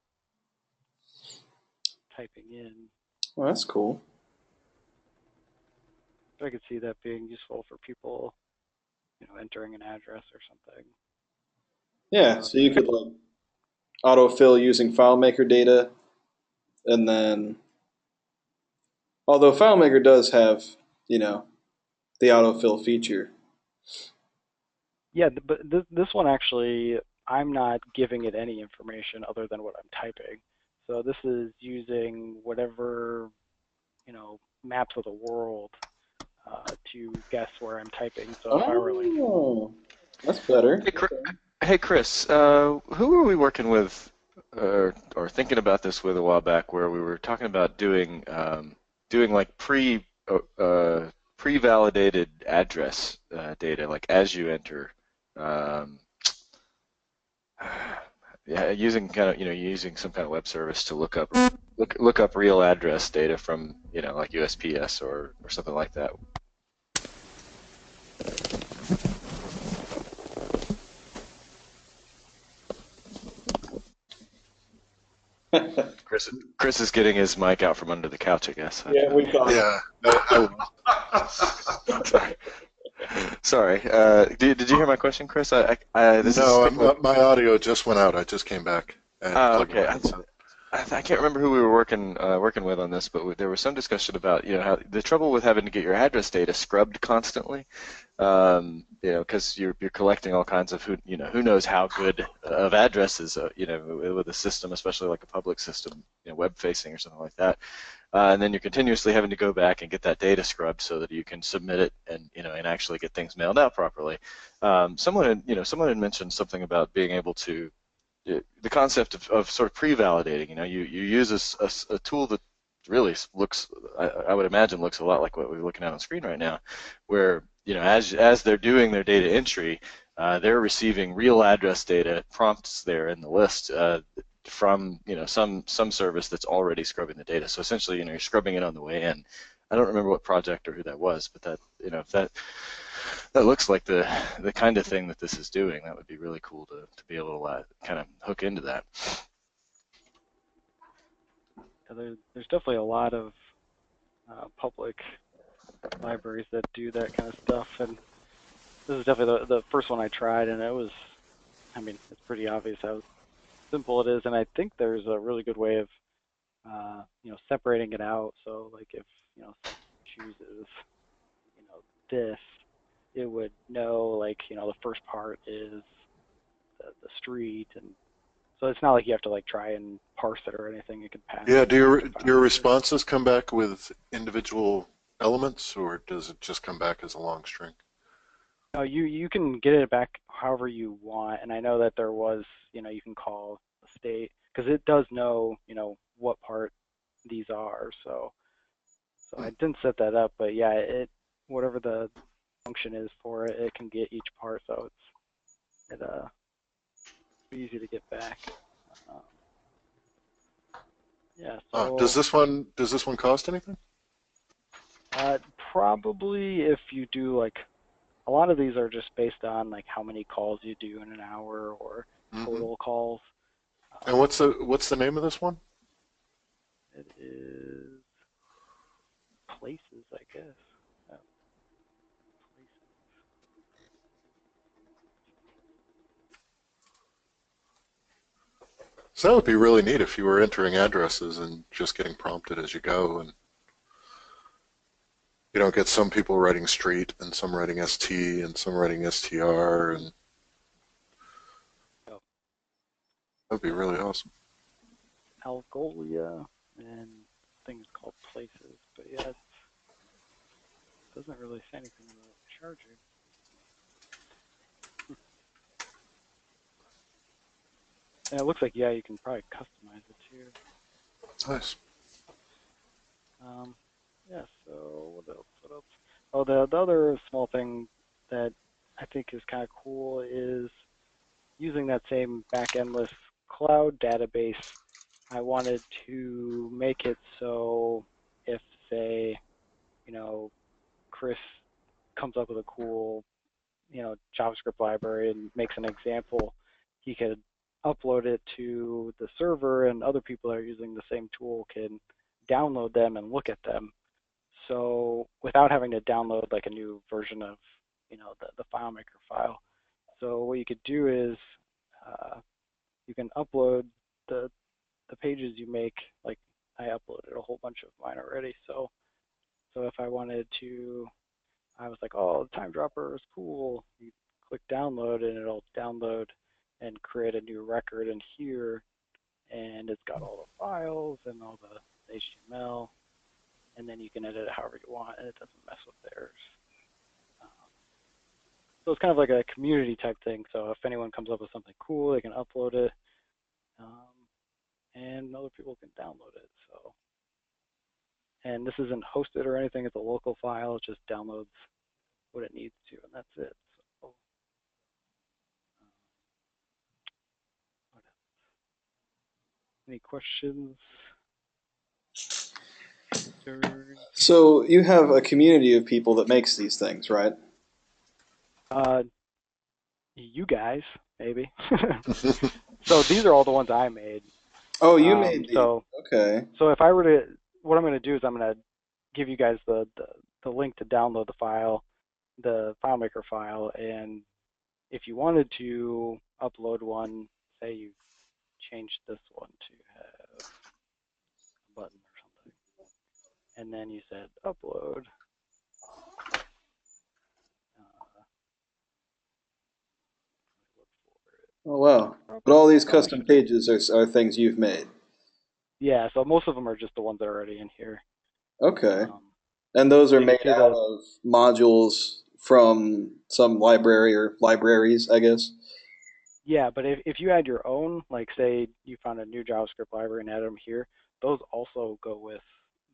typing in. Well, that's cool. So I could see that being useful for people, entering an address or something. Yeah, so you could like autofill using FileMaker data, and then, although FileMaker does have, the autofill feature. Yeah, but this one actually, I'm not giving it any information other than what I'm typing. So this is using whatever, maps of the world to guess where I'm typing. So if I were like, that's better. Hey Chris, who were we working with, or thinking about this with a while back, where we were talking about doing like pre-validated address data, like as you enter, yeah, using using some kind of web service to look up real address data from like USPS or something like that. Chris is getting his mic out from under the couch, I guess. Yeah, we thought. Yeah. Sorry. Did you hear my question, Chris? No, my audio just went out. I just came back. Okay. I can't remember who we were working with on this, but there was some discussion about how the trouble with having to get your address data scrubbed constantly, because you're collecting all kinds of who knows how good of addresses with a system, especially like a public system, web facing or something like that, and then you're continuously having to go back and get that data scrubbed so that you can submit it and actually get things mailed out properly. Someone had mentioned something about being able to the concept of sort of pre-validating. You use a tool that really looks, I would imagine, looks a lot like what we're looking at on screen right now, where as they're doing their data entry, they're receiving real address data prompts there in the list from some service that's already scrubbing the data. So essentially, you're scrubbing it on the way in. I don't remember what project or who that was, but that if that looks like the kind of thing that this is doing. That would be really cool to be able to kind of hook into that. There's definitely a lot of public libraries that do that kind of stuff, and this is definitely the first one I tried, and it was, it's pretty obvious how simple it is, and I think there's a really good way of separating it out. So like if someone chooses this, it would know, like, the first part is the street, and so it's not like you have to like try and parse it or anything. You can pass. Yeah, do your responses come back with individual elements, or does it just come back as a long string? No, you can get it back however you want, and I know that there was, you can call the state, because it does know, what part these are. So I didn't set that up, but yeah, whatever the function is for it, it can get each part, so it's easy to get back. Yeah. So does this one cost anything? Probably, if you do, like, a lot of these are just based on like how many calls you do in an hour or total calls. And what's the name of this one? It is Places, I guess. So that would be really neat if you were entering addresses and just getting prompted as you go, and get some people writing street and some writing ST and some writing STR, and Yep. that'd be really awesome. Algolia and things called places. But yeah, it doesn't really say anything about charging. And it looks like, yeah, you can probably customize it too. Nice. Yeah, so what else? What else? Oh, the other small thing that I think is kind of cool is using that same back-endless cloud database. I wanted to make it so if, say, Chris comes up with a cool, JavaScript library and makes an example, he could upload it to the server, and other people that are using the same tool can download them and look at them. So without having to download like a new version of, the FileMaker file. So what you could do is you can upload the pages you make. Like I uploaded a whole bunch of mine already. So if I wanted to, I was like, oh, the time dropper is cool. You click download and it'll download and create a new record in here. And it's got all the files and all the HTML. And then you can edit it however you want, and it doesn't mess with theirs. So it's kind of like a community type thing. So if anyone comes up with something cool, they can upload it, and other people can download it. So, and this isn't hosted or anything. It's a local file. It just downloads what it needs to, and that's it. So, any questions? So you have a community of people that makes these things, right? You guys, maybe. So these are all the ones I made. Oh, you made these. So Okay. So if I were to, what I'm going to do is I'm going to give you guys the link to download the file, the FileMaker file, and if you wanted to upload one, say you changed this one to have a button or something, and then you said upload. Oh, wow. But all these custom pages are things you've made. Yeah, so most of them are just the ones that are already in here. Okay. And those are you can made see out of modules from some library or libraries, I guess. Yeah, but if you add your own, like say you found a new JavaScript library and added them here, those also go with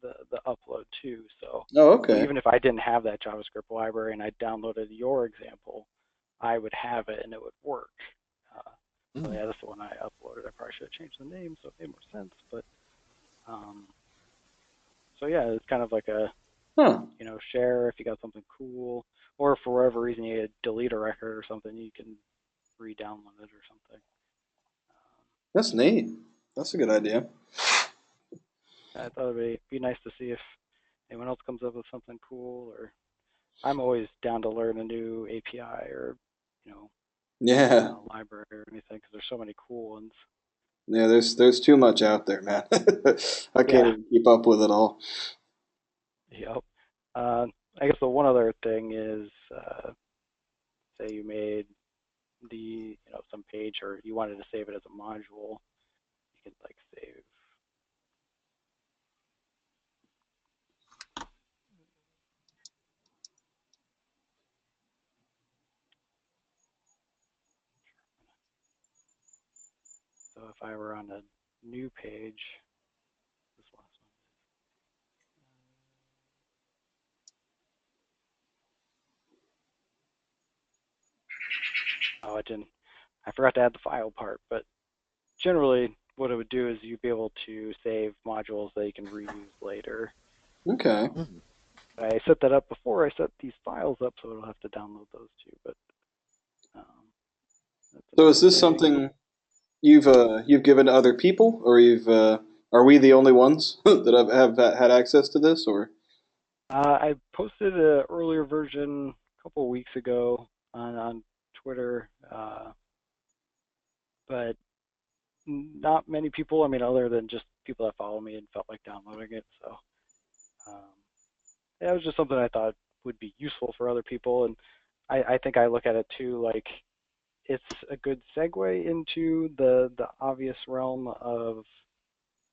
the upload too. So, Oh, so okay. even if I didn't have that JavaScript library and I downloaded your example, I would have it and it would work. So yeah, that's the one I uploaded. I probably should have changed the name so it made more sense. But so yeah, it's kind of like a share if you got something cool, or for whatever reason you delete a record or something, you can re-download it or something. That's neat. That's a good idea. I thought it'd be nice to see if anyone else comes up with something cool, or I'm always down to learn a new API or, Yeah. library or anything because there's so many cool ones. Yeah, there's too much out there, man. I can't even keep up with it all. Yep. I guess the one other thing is, say you made some page or you wanted to save it as a module, you could like save. So if I were on a new page, this last one. Oh, I forgot to add the file part, but generally what it would do is you'd be able to save modules that you can reuse later. Okay. I set that up before I set these files up, so it'll have to download those too. But so is this something you've given to other people, or are we the only ones that have had access to this, or? I posted an earlier version a couple of weeks ago on Twitter, but not many people. I mean, other than just people that follow me and felt like downloading it. So it was just something I thought would be useful for other people, and I think I look at it too like it's a good segue into the obvious realm of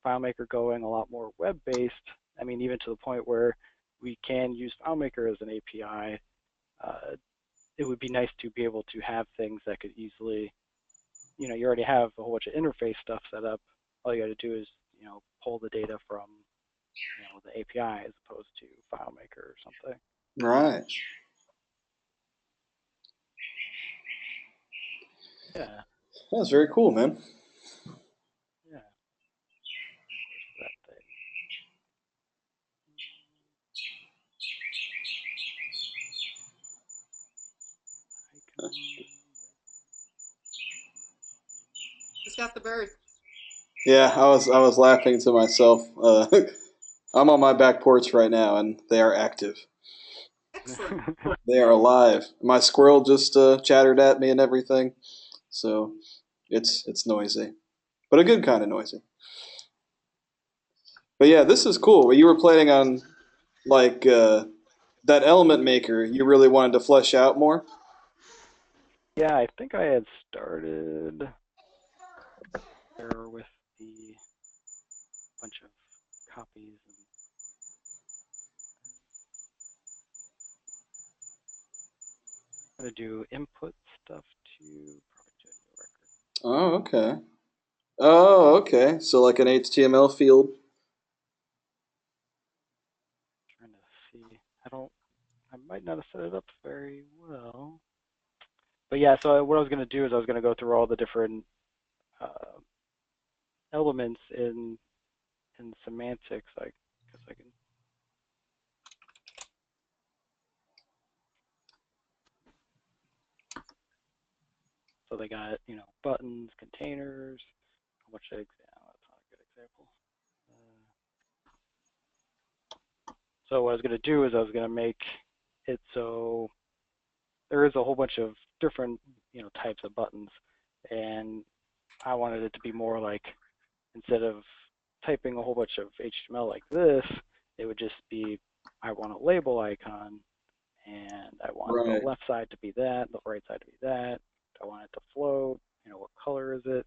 FileMaker going a lot more web-based. I mean, even to the point where we can use FileMaker as an API. It would be nice to be able to have things that could easily, you already have a whole bunch of interface stuff set up. All you got to do is, pull the data from, the API as opposed to FileMaker or something. Right. Yeah. That's very cool, man. Yeah. Where's that thing? Who's got the bird? Yeah, I was laughing to myself. I'm on my back porch right now, and they are active. Excellent. They are alive. My squirrel just chattered at me and everything, so it's noisy, but a good kind of noisy. But yeah, this is cool. You were planning on like that element maker. You really wanted to flesh out more. Yeah, I think I had started there with the bunch of copies and I'm gonna do input stuff to probably do a new record. Oh, okay. Oh, okay. So like an HTML field. Trying to see. I might not have set it up very well. But yeah, so what I was gonna do is I was gonna go through all the different uh, elements in semantics. I guess I can. So they got buttons, containers, a bunch of that's not a good example. So what I was going to do is I was going to make it so there is a whole bunch of different types of buttons, and I wanted it to be more like instead of typing a whole bunch of HTML like this, it would just be I want a label icon, and I want the Right. left side to be that, the right side to be that. I want it to float. What color is it?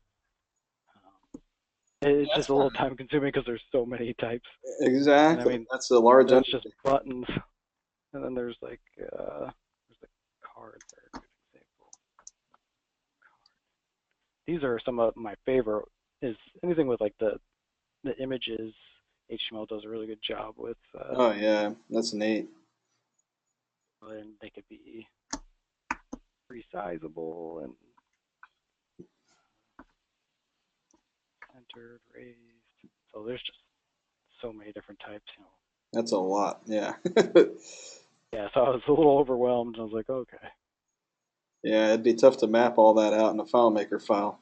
It's That's just a little fun. time consuming because there's so many types. And I Exactly. mean, That's a large that's just undertaking. buttons. And then there's like there's the cards that are a good example. These are some of my favorite. Is anything with like the images. HTML does a really good job with, Oh yeah, that's neat. and they could be resizable and centered, raised. So there's just so many different types. That's a lot. Yeah. Yeah, so I was a little overwhelmed. I was like, okay, Yeah, it'd be tough to map all that out in a FileMaker file.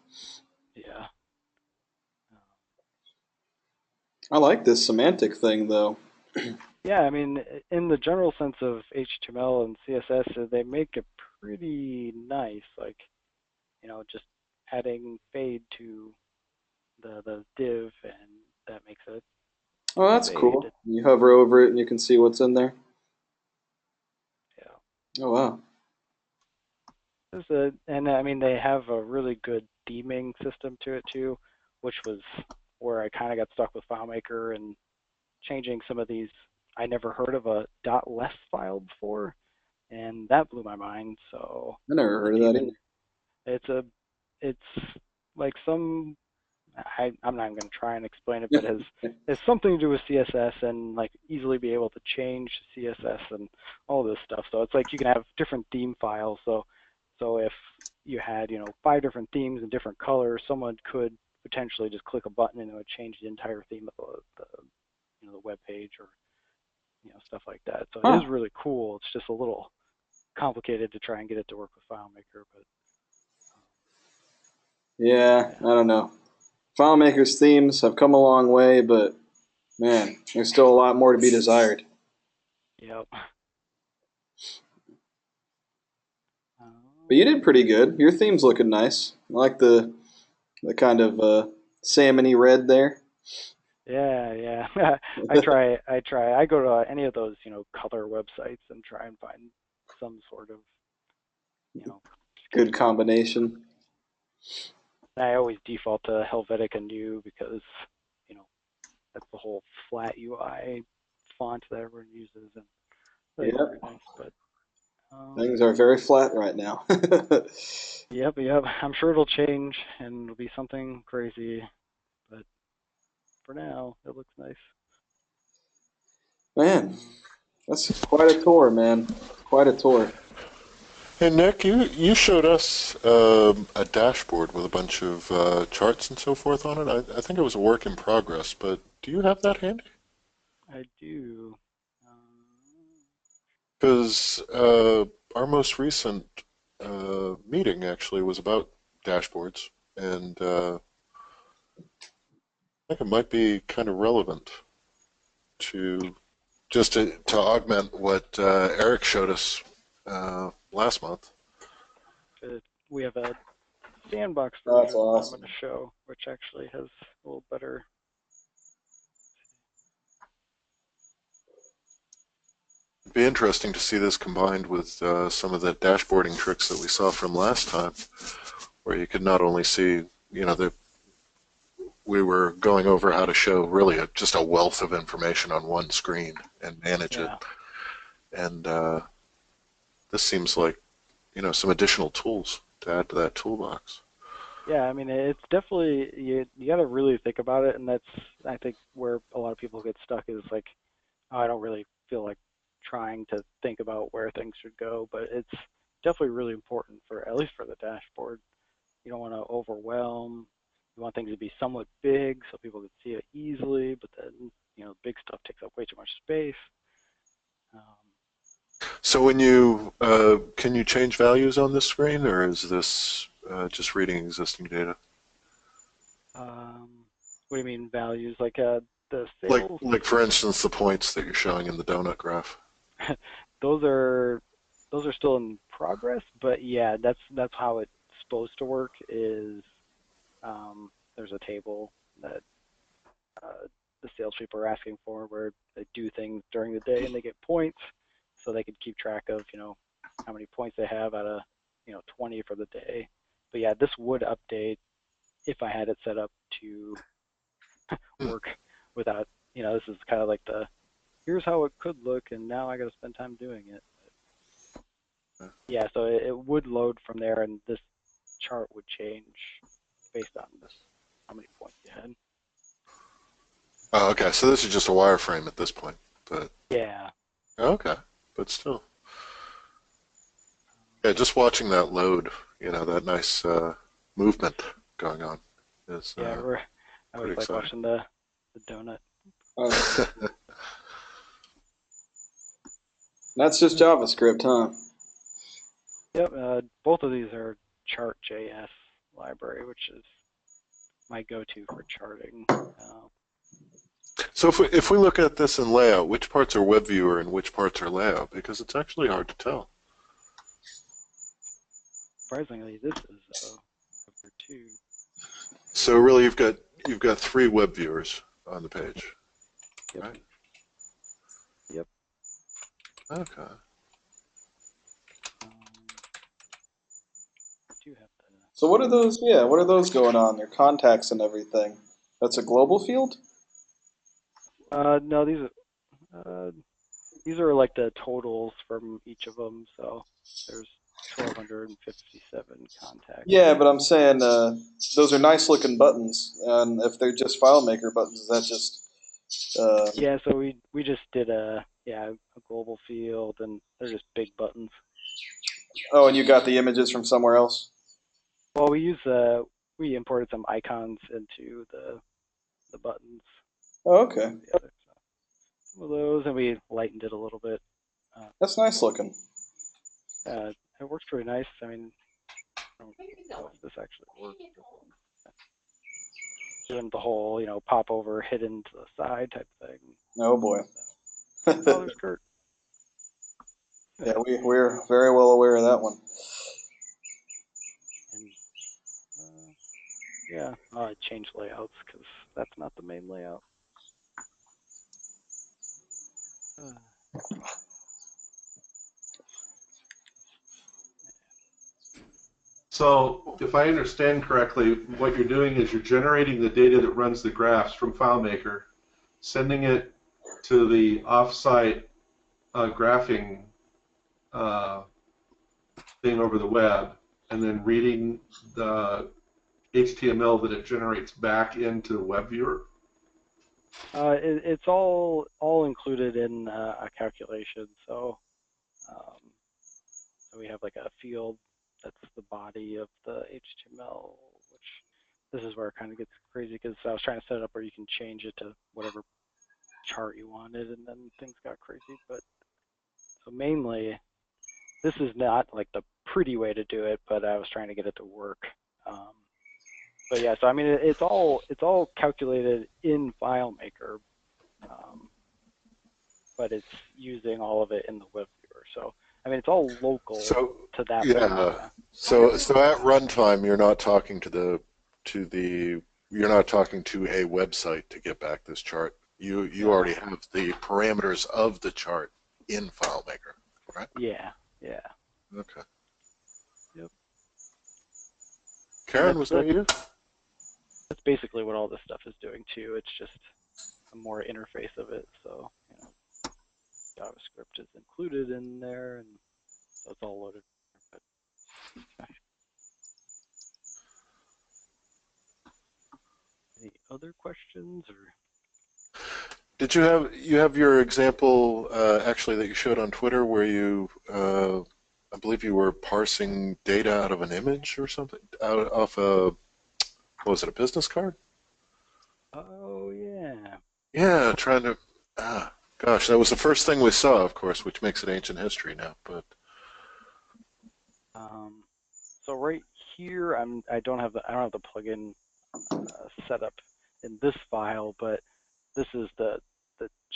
yeah. I like this semantic thing though. Yeah, I mean, in the general sense of HTML and CSS, they make it pretty nice. Like, just adding fade to the div, and that makes it Oh, that's fade. cool. You hover over it and you can see what's in there. Yeah. Oh wow. And I mean, they have a really good theming system to it too, which was where I kind of got stuck with FileMaker and changing some of these. I never heard of a .less file before, and that blew my mind. So I never heard of that even either. it's like I'm not even going to try and explain it, but has something to do with CSS and like easily be able to change CSS and all this stuff. So it's like you can have different theme files. So if you had 5 different themes in different colors, someone could potentially just click a button and it would change the entire theme of the web page or stuff like that. So it Huh. is really cool. It's just a little complicated to try and get it to work with FileMaker, but Yeah, I don't know. FileMaker's themes have come a long way, but man, there's still a lot more to be desired. yep. But you did pretty good. Your theme's looking nice. I like the kind of salmony red there. Yeah. I try. I go to any of those, color websites and try and find some sort of, Good schedule. combination. I always default to Helvetica New because, that's the whole flat UI font that everyone uses, and that's Yeah, very nice. But things are very flat right now. yep. I'm sure it'll change and it'll be something crazy, but for now, it looks nice. Man, that's quite a tour, man. Quite a tour. Hey Nick, you showed us a dashboard with a bunch of charts and so forth on it. I think it was a work in progress, but do you have that handy? I do. Because our most recent meeting actually was about dashboards, and I think it might be kind of relevant to just to augment what Eric showed us last month. We have a sandbox That's version that I'm awesome. going to show, which actually has a little better. It'd be interesting to see this combined with some of the dashboarding tricks that we saw from last time, where you could not only see, we were going over how to show really just a wealth of information on one screen and manage it. Yeah. And this seems like, some additional tools to add to that toolbox. Yeah, I mean, it's definitely you got to really think about it, and that's I think where a lot of people get stuck is like, oh, I don't really feel like trying to think about where things should go, but it's definitely really important for at least for the dashboard. You don't want to overwhelm. You want things to be somewhat big so people can see it easily, but then big stuff takes up way too much space. Um, So when can you change values on this screen, or is this just reading existing data? um, what do you mean values? Like the Like, sales, like for instance, the points that you're showing in the donut graph. those are still in progress, but yeah, that's how it's supposed to work. Is there's a table that the salespeople are asking for where they do things during the day and they get points, so they can keep track of how many points they have out of 20 for the day. But yeah, this would update if I had it set up to work without this is kind of like the here's how it could look and now I got to spend time doing it. But yeah, so it would load from there and this chart would change based on how many points you had. Oh, okay. So this is just a wireframe at this point, but Yeah. okay, but still, yeah. Just watching that load, that nice movement going on is Yeah, I always pretty like exciting. watching the donut. That's just JavaScript, huh? Yep, both of these are Chart.js library, which is my go-to for charting. So if we look at this in layout, which parts are web viewer and which parts are layout? Because it's actually hard to tell. Surprisingly, this is number two. So really, you've got three web viewers on the page, Yep. right? Yep. Okay. Do have the. So what are those? Yeah, what are those going on? Their contacts and everything. That's a global field. No, these are like the totals from each of them. So there's 1,257 contacts. Yeah, but I'm saying those are nice looking buttons, and if they're just FileMaker buttons, is that just? Yeah, so we just did a global field, and they're just big buttons. Oh, and you got the images from somewhere else. Well, we imported some icons into the buttons. Oh, okay. Some of those, and we lightened it a little bit. That's nice looking. It works pretty nice. I mean, I don't know if this actually works. Doing the whole, pop over, hidden to the side type thing. Oh boy. Oh, there's Kurt. Yeah, we're very well aware of that one. And yeah, I changed layouts because that's not the main layout. So if I understand correctly, what you're doing is you're generating the data that runs the graphs from FileMaker, sending it to the offsite graphing thing over the web, and then reading the HTML that it generates back into the web viewer. It's all included in a calculation. So we have like a field that's the body of the HTML, which this is where it kind of gets crazy because I was trying to set it up where you can change it to whatever chart you wanted, and then things got crazy. But so mainly, this is not like the pretty way to do it, but I was trying to get it to work. But yeah, so I mean, it's all calculated in FileMaker, but it's using all of it in the web viewer. So I mean, it's all local to that. Yeah. So at runtime, you're not talking to you're not talking to a website to get back this chart. You already have the parameters of the chart in FileMaker, right? Yeah. Okay. Yep. Karen, was that you? That's basically what all this stuff is doing too. It's just a more interface of it. So JavaScript is included in there, and so it's all loaded. But, any other questions or? Did you have your example actually that you showed on Twitter where you I believe you were parsing data out of an image or something off a what was it, a business card? Oh yeah. Yeah, trying to gosh, that was the first thing we saw, of course, which makes it ancient history now, but so right here I don't have the plugin set up in this file, but this is the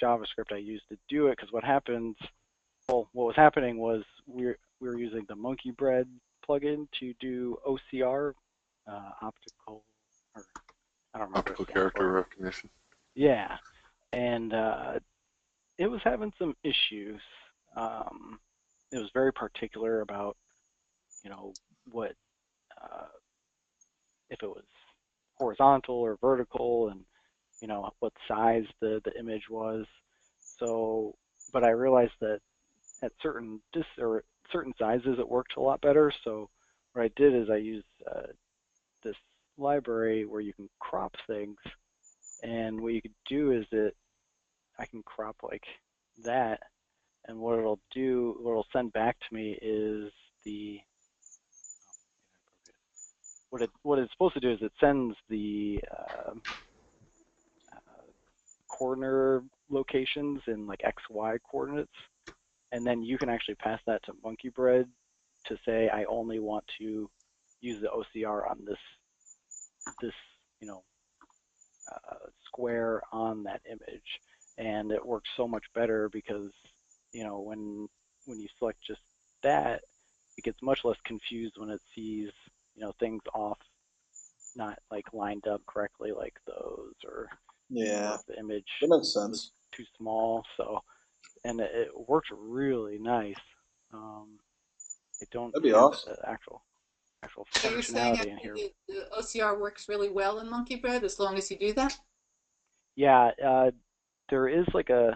JavaScript I used to do it, because what was happening was we were using the Monkey Bread plugin to do OCR, optical, or I don't remember. Optical character recognition. Yeah, and it was having some issues. It was very particular about, what if it was horizontal or vertical, and what size the image was. So, but I realized that at certain sizes it worked a lot better. So what I did is I used this library where you can crop things, and what you could do is I can crop like that, and what it'll send back to me is what it's supposed to do is it sends the corner locations in like XY coordinates, and then you can actually pass that to Monkey Bread to say I only want to use the OCR on this square on that image, and it works so much better because when you select just that, it gets much less confused when it sees things off, not like lined up correctly like those, or Yeah, the image that makes sense. was too small. So, and it worked really nice. I don't That'd be have awesome. the actual So you're saying functionality in here. the OCR works really well in Monkey Bread as long as you do that? Yeah, there is like I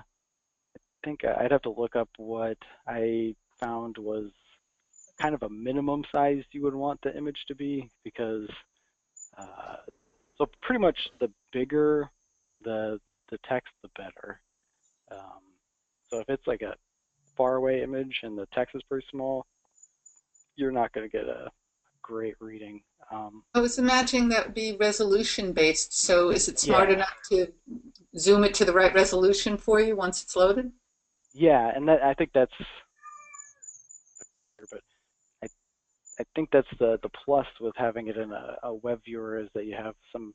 think I'd have to look up what I found was kind of a minimum size you would want the image to be, because so pretty much the bigger the text, the better. So if it's like a faraway image and the text is pretty small, you're not going to get a great reading. I was imagining that would be resolution based. So is it smart Yeah. enough to zoom it to the right resolution for you once it's loaded? Yeah, and I think that's, but I think that's the plus with having it in a web viewer, is that you have some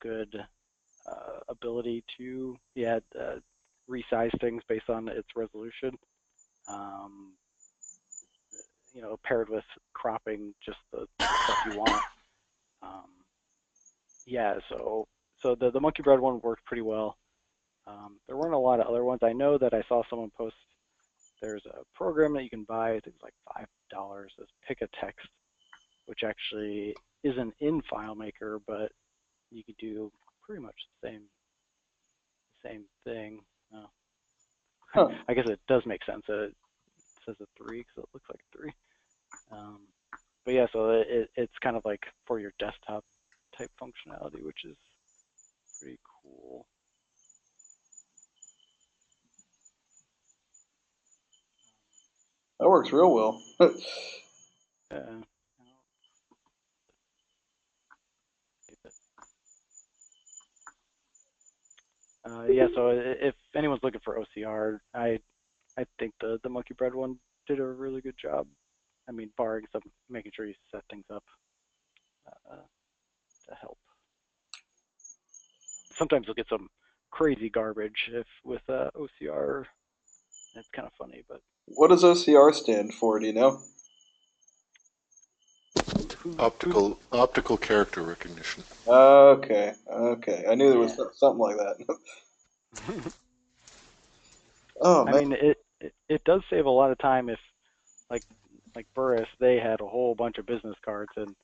good ability to resize things based on its resolution. Paired with cropping just the stuff you want. So the Monkey Bread one worked pretty well. There weren't a lot of other ones. I know that I saw someone post there's a program that you can buy, I think it's like $5, as Pick a Text, which actually isn't in FileMaker, but you could do pretty much the same thing. Huh. I guess it does make sense that it says a 3 because it looks like a 3. But yeah, so it's kind of like for your desktop type functionality, which is pretty cool. That works real well. Yeah. Yeah, so if anyone's looking for OCR, I think the Monkey Bread one did a really good job. I mean, barring some making sure you set things up to help. Sometimes you'll get some crazy garbage if with OCR. It's kind of funny, but What does OCR stand for? Do you know? Optical character recognition. Okay. I knew there was yeah. something like that. Oh I man. mean, it does save a lot of time if like Burris, they had a whole bunch of business cards, and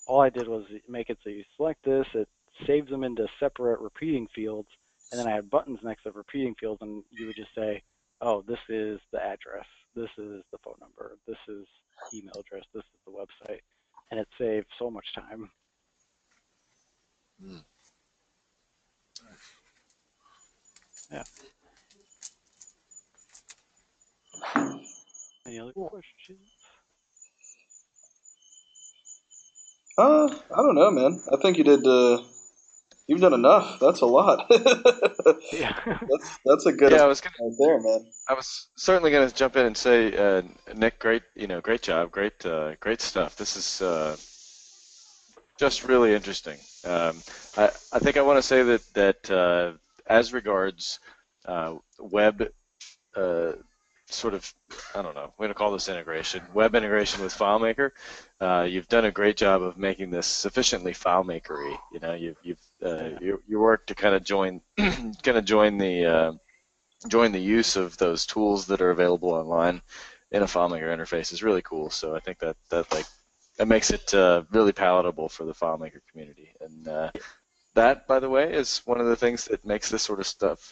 all I did was make it so you select this, it saves them into separate repeating fields, and then I had buttons next to repeating fields, and you would just say, oh, this is the address, this is the phone number, this is email address, this is the website, and it saved so much time. Mm. Yeah. Any other questions? I don't know, man. I think you did. You've done enough. That's a lot. Yeah. That's a good Yeah, amount right there, man. I was certainly going to jump in and say, Nick, great, great job, great stuff. This is just really interesting. I think I want to say that as regards web sort of, I don't know, we're going to call this integration, web integration with FileMaker. You've done a great job of making this sufficiently FileMaker-y. Your work to kind of join join the use of those tools that are available online in a FileMaker interface is really cool. So I think that makes it really palatable for the FileMaker community. And that, by the way, is one of the things that makes this sort of stuff,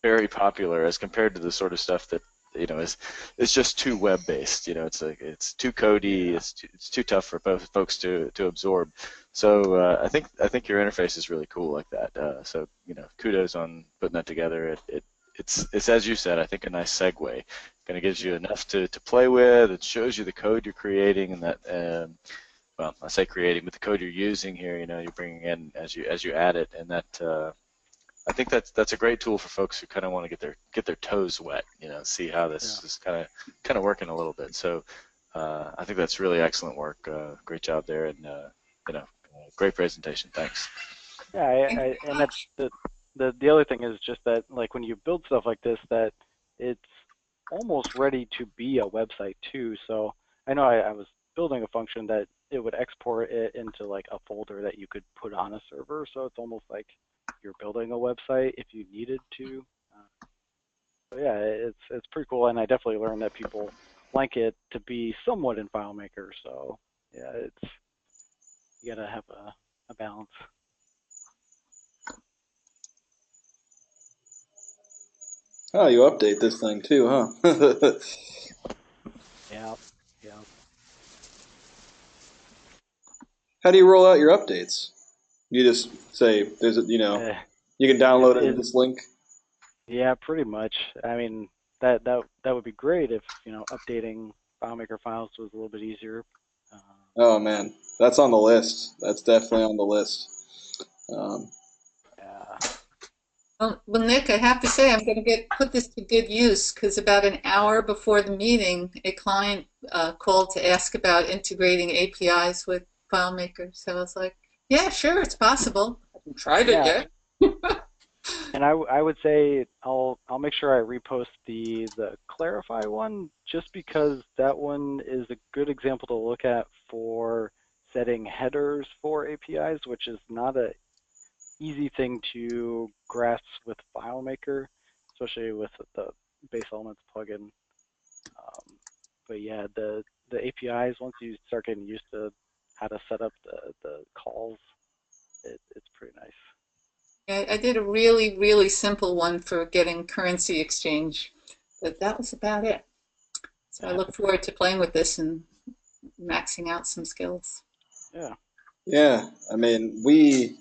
very popular as compared to the sort of stuff that is just too web based. It's too codey. Yeah. It's too tough for both folks to absorb. So I think your interface is really cool like that. So kudos on putting that together. It's as you said. I think a nice segue. Kind of gives you enough to play with. It shows you the code you're creating, and that well, I say creating, but the code you're using here. You're bringing in as you add it, and that. I think that's a great tool for folks who kind of want to get their toes wet, see how this is kind of working a little bit. So I think that's really excellent work. Great job there, and great presentation. Thanks. Yeah, and that's the other thing is just that like when you build stuff like this, that it's almost ready to be a website too. So I know I was building a function that it would export it into like a folder that you could put on a server. So it's almost like you're building a website if you needed to. So yeah, it's pretty cool, and I definitely learned that people like it to be somewhat in FileMaker. So yeah, you gotta have a balance. Oh, you update this thing too, huh? Yeah, yeah. How do you roll out your updates? You just say there's Uh, you can it, download it in it this link. Yeah, pretty much. I mean, that would be great if, updating FileMaker files was a little bit easier. Uh, Oh man, that's on the list. That's definitely on the list. yeah. Well, Nick, I have to say I'm going to put this to good use because about an hour before the meeting, a client called to ask about integrating APIs with FileMaker. So I was like, yeah, sure, it's possible. I haven't tried it Yeah, yet. and I would say I'll make sure I repost the Clarify one just because that one is a good example to look at for setting headers for APIs, which is not easy thing to grasp with FileMaker, especially with the Base Elements plugin. But yeah, the APIs, once you start getting used to how to set up the calls, it's pretty nice. I did a really, really simple one for getting currency exchange, but that was about it. So I look forward to playing with this and maxing out some skills. Yeah. Yeah, I mean, we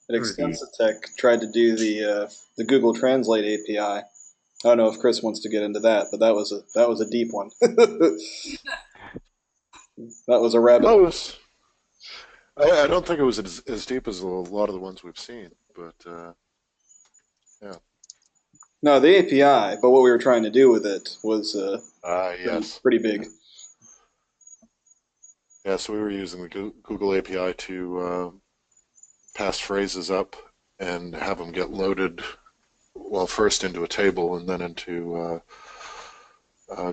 at Extensive Tech tried to do the Google Translate API. I don't know if Chris wants to get into that, but that was a deep one. That was a rabbit. I don't think it was as deep as a lot of the ones we've seen, but yeah. No, the API, but what we were trying to do with it was yes, pretty big. Yeah, so we were using the Google API to pass phrases up and have them get loaded, well, first into a table and then into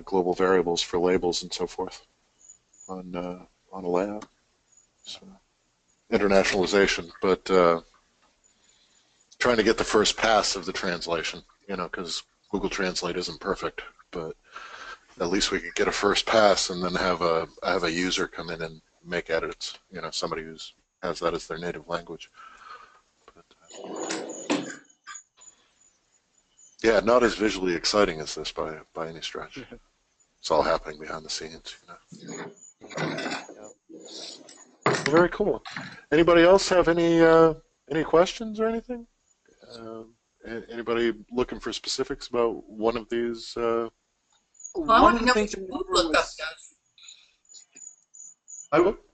global variables for labels and so forth on a layout. So, internationalization, but trying to get the first pass of the translation, because Google Translate isn't perfect, but at least we could get a first pass and then have a user come in and make edits, somebody who has that as their native language. But, yeah, not as visually exciting as this by any stretch. It's all happening behind the scenes. Very cool. Anybody else have any questions or anything? Anybody looking for specifics about one of these? Well, I want to know what the food lookup does.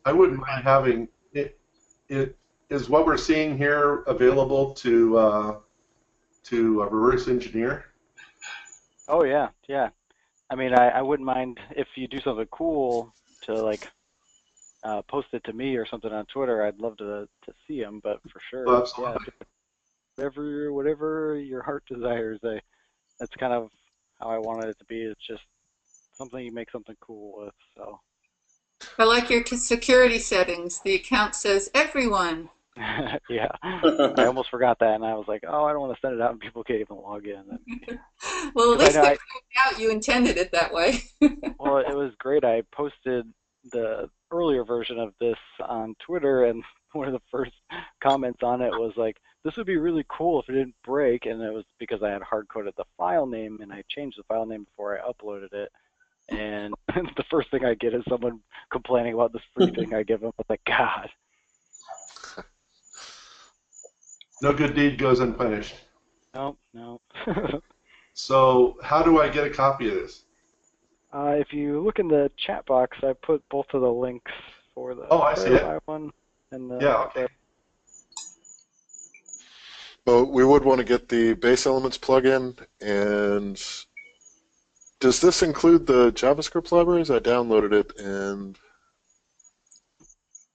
I wouldn't mind having it. Is what we're seeing here available to reverse engineer? Oh yeah, yeah. I mean, I wouldn't mind if you do something cool to like post it to me or something on Twitter. I'd love to see them, but for sure, Absolutely. Yeah, whatever your heart desires. That's kind of how I wanted it to be. It's just something you make something cool with. So. I like your security settings. The account says everyone. Yeah, I almost forgot that, and I was like, oh, I don't want to send it out, and people can't even log in. Well, at least they found out you intended it that way. Well, it was great. I posted the earlier version of this on Twitter, and one of the first comments on it was like, this would be really cool if it didn't break, and it was because I had hard-coded the file name, and I changed the file name before I uploaded it. And the first thing I get is someone complaining about this free thing I give them. I'm like, God. No good deed goes unpunished. No. So how do I get a copy of this? If you look in the chat box, I put both of the links for the Clarify one and the. Yeah, okay. Well, we would want to get the Base Elements plugin, and does this include the JavaScript libraries? I downloaded it, and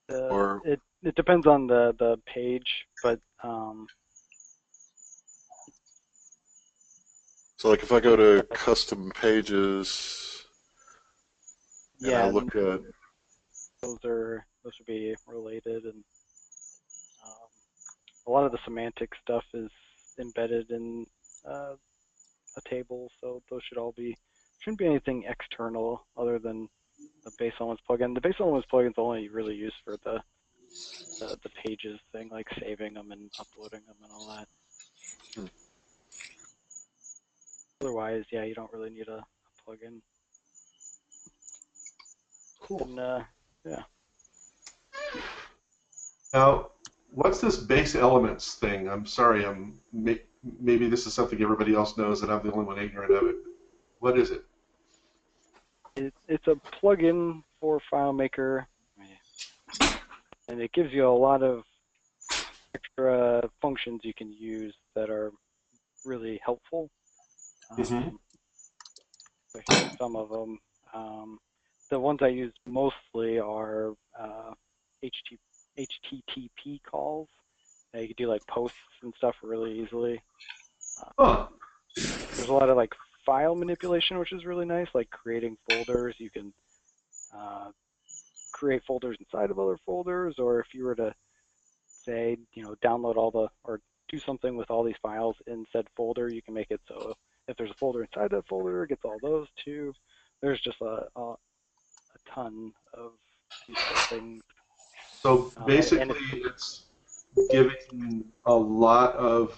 it depends on the page, but so like if I go to custom pages, and I look at those should be related, and a lot of the semantic stuff is embedded in a table, so those should all be. Shouldn't be anything external other than the Base Elements plugin. The Base Elements plugin is only really used for the pages thing, like saving them and uploading them and all that. Otherwise, yeah, you don't really need a plugin. Cool. And, yeah. Now, what's this Base Elements thing? I'm sorry, maybe this is something everybody else knows and I'm the only one ignorant of it. What is it? It's a plugin for FileMaker, and it gives you a lot of extra functions you can use that are really helpful. So here's some of them. The ones I use mostly are HTTP calls. You can do like posts and stuff really easily. There's a lot of like file manipulation, which is really nice, like creating folders. You can create folders inside of other folders, or if you were to say, download all the, or do something with all these files in said folder, you can make it so if there's a folder inside that folder, it gets all those too. There's just a ton of useful things. So And basically, it's giving a lot of.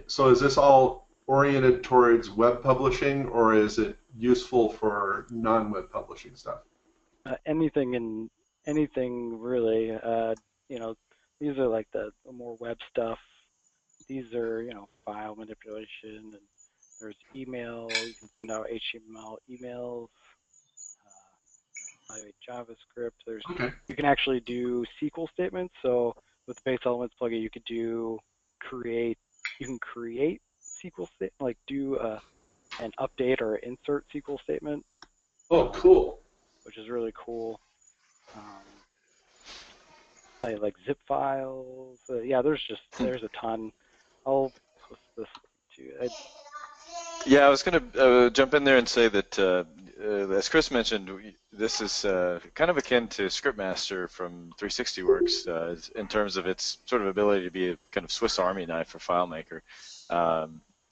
So is this all oriented towards web publishing, or is it useful for non-web publishing stuff? anything really. These are like the more web stuff. These are file manipulation, and there's email. You can send out HTML emails. Evaluate JavaScript. Okay. You can actually do SQL statements. So with the Base Elements plugin, you can create SQL statement, like do an update or insert SQL statement. Oh, cool. Which is really cool. Like zip files. Yeah, there's a ton. I'll post this too. Yeah, I was going to jump in there and say that, as Chris mentioned, this is kind of akin to Scriptmaster from 360works in terms of its sort of ability to be a kind of Swiss Army knife for FileMaker.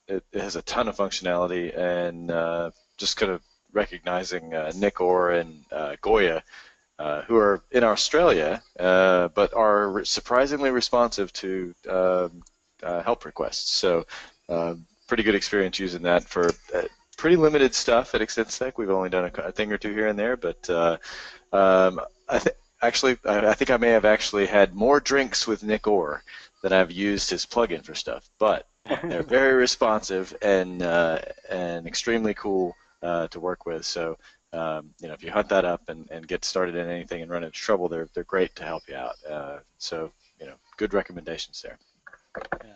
It has a ton of functionality, and just kind of recognizing Nick Orr and Goya, who are in Australia, but are surprisingly responsive to help requests. So pretty good experience using that for pretty limited stuff at ExtendSec. We've only done a thing or two here and there, but I think I may have actually had more drinks with Nick Orr than I've used his plugin for stuff. But they're very responsive and extremely cool to work with. So if you hunt that up and get started in anything and run into trouble, they're great to help you out. So good recommendations there. Yeah.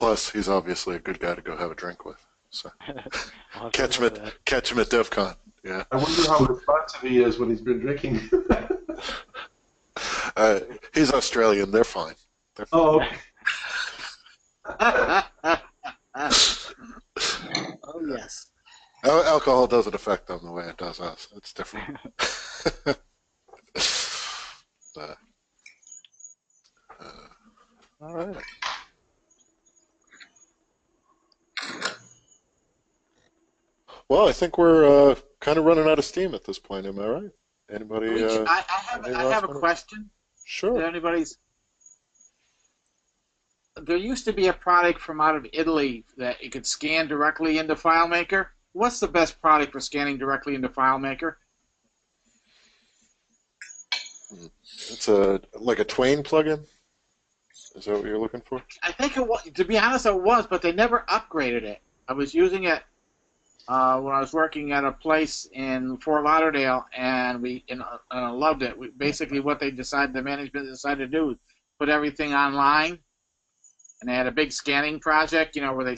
Plus, he's obviously a good guy to go have a drink with. So catch him at DEF CON. Yeah. I wonder how responsive he is when he's been drinking. He's Australian. They're fine. Oh, okay. Oh, yes. Alcohol doesn't affect them the way it does us. It's different. All right. Well, I think we're kind of running out of steam at this point. Am I right? Anybody? I have a question. Sure. There used to be a product from out of Italy that you could scan directly into FileMaker. What's the best product for scanning directly into FileMaker? It's like a Twain plugin. Is that what you're looking for? I think it was. To be honest, it was, but they never upgraded it. I was using it when I was working at a place in Fort Lauderdale, and I loved it. Basically, what the management decided to do was put everything online, and they had a big scanning project, where they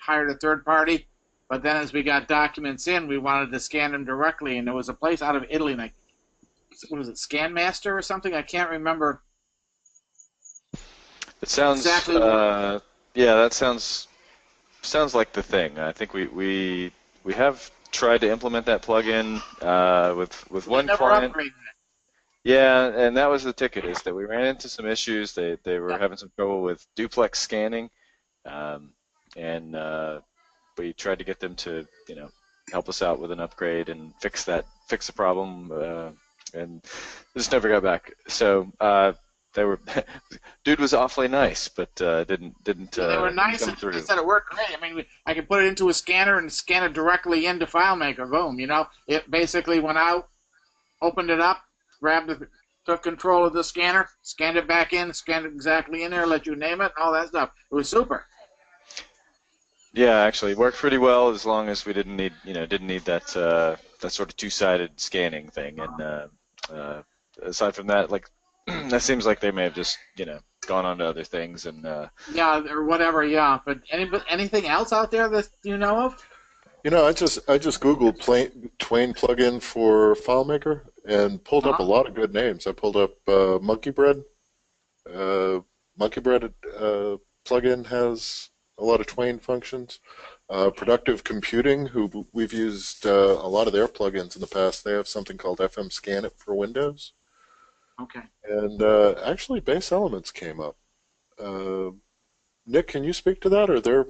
hired a third party. But then, as we got documents in, we wanted to scan them directly, and there was a place out of Italy, like, what was it, ScanMaster or something? I can't remember. It sounds exactly. Yeah, that sounds like the thing. I think we have tried to implement that plugin with one client. Upgraded it. Yeah, and that was the ticket, is that we ran into some issues. They were having some trouble with duplex scanning, and we tried to get them to help us out with an upgrade and fix the problem, and just never got back. So dude was awfully nice, but didn't. They were nice, and they said it worked great. I mean, I could put it into a scanner and scan it directly into FileMaker. Boom, it basically went out, opened it up, took control of the scanner, scanned it back in, scanned it exactly in there, let you name it, all that stuff. It was super. Yeah, actually, it worked pretty well as long as we didn't need that sort of two-sided scanning thing. And aside from that, that seems like they may have just gone on to other things and. Yeah, or whatever. Yeah, but anything else out there that you know of? I just Googled Twain plugin for FileMaker and pulled up a lot of good names. I pulled up Monkey Bread. Monkey Bread plugin has a lot of Twain functions. Productive Computing, who we've used a lot of their plugins in the past. They have something called FM Scan It for Windows. Okay. And actually, Base Elements came up. Nick, can you speak to that? Or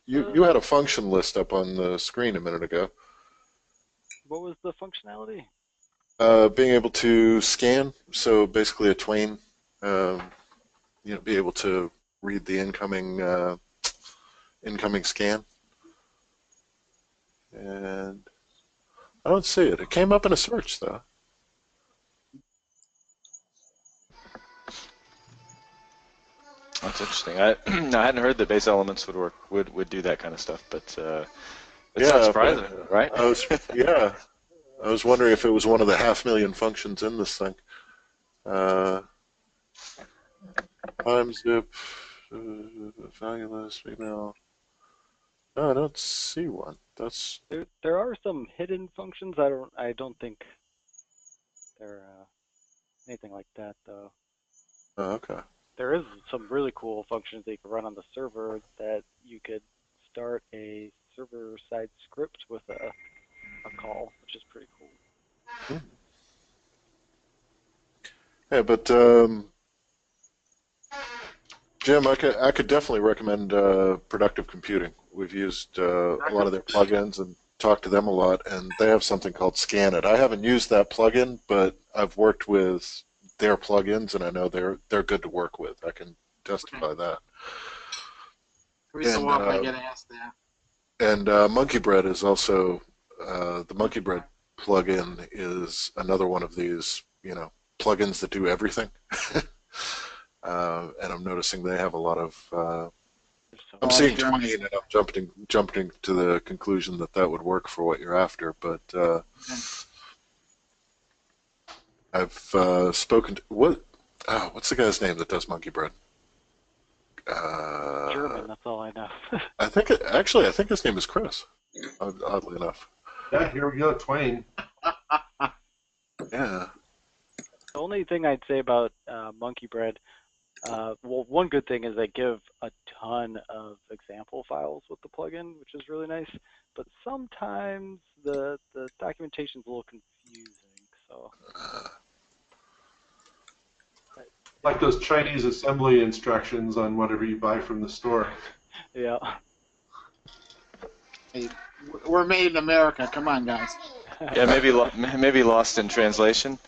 you had a function list up on the screen a minute ago. What was the functionality? Being able to scan, so basically a Twain, be able to read the incoming scan. And I don't see it. It came up in a search though. That's interesting. I hadn't heard that base elements would do that kind of stuff, but it's not surprising, right? I was wondering if it was one of the 500,000 functions in this thing. Time zip, fabulous email. No, I don't see one. That's There are some hidden functions. I don't think they're anything like that though. oh, okay. There is some really cool functions that you can run on the server that you could start a server-side script with a call, which is pretty cool. Yeah, but Jim, I could definitely recommend Productive Computing. We've used a lot of their plugins and talked to them a lot, and they have something called Scan It. I haven't used that plugin, but I've worked with their plugins, and I know they're good to work with. I can testify that. Every so often I get asked that. And Monkey Bread is also the Monkey Bread plugin is another one of these plugins that do everything. And I'm noticing they have a lot of. I'm seeing Twain, and I'm jumping to the conclusion that would work for what you're after. But I've spoken to what's the guy's name that does Monkey Bread? German. That's all I know. I think his name is Chris. Oddly enough. Yeah, here we go, Twain. Yeah. The only thing I'd say about Monkey Bread, well, one good thing is they give a ton of example files with the plugin, which is really nice. But sometimes the documentation's a little confusing. So, like those Chinese assembly instructions on whatever you buy from the store. Yeah. Hey, we're made in America. Come on, guys. Yeah, maybe lost in translation.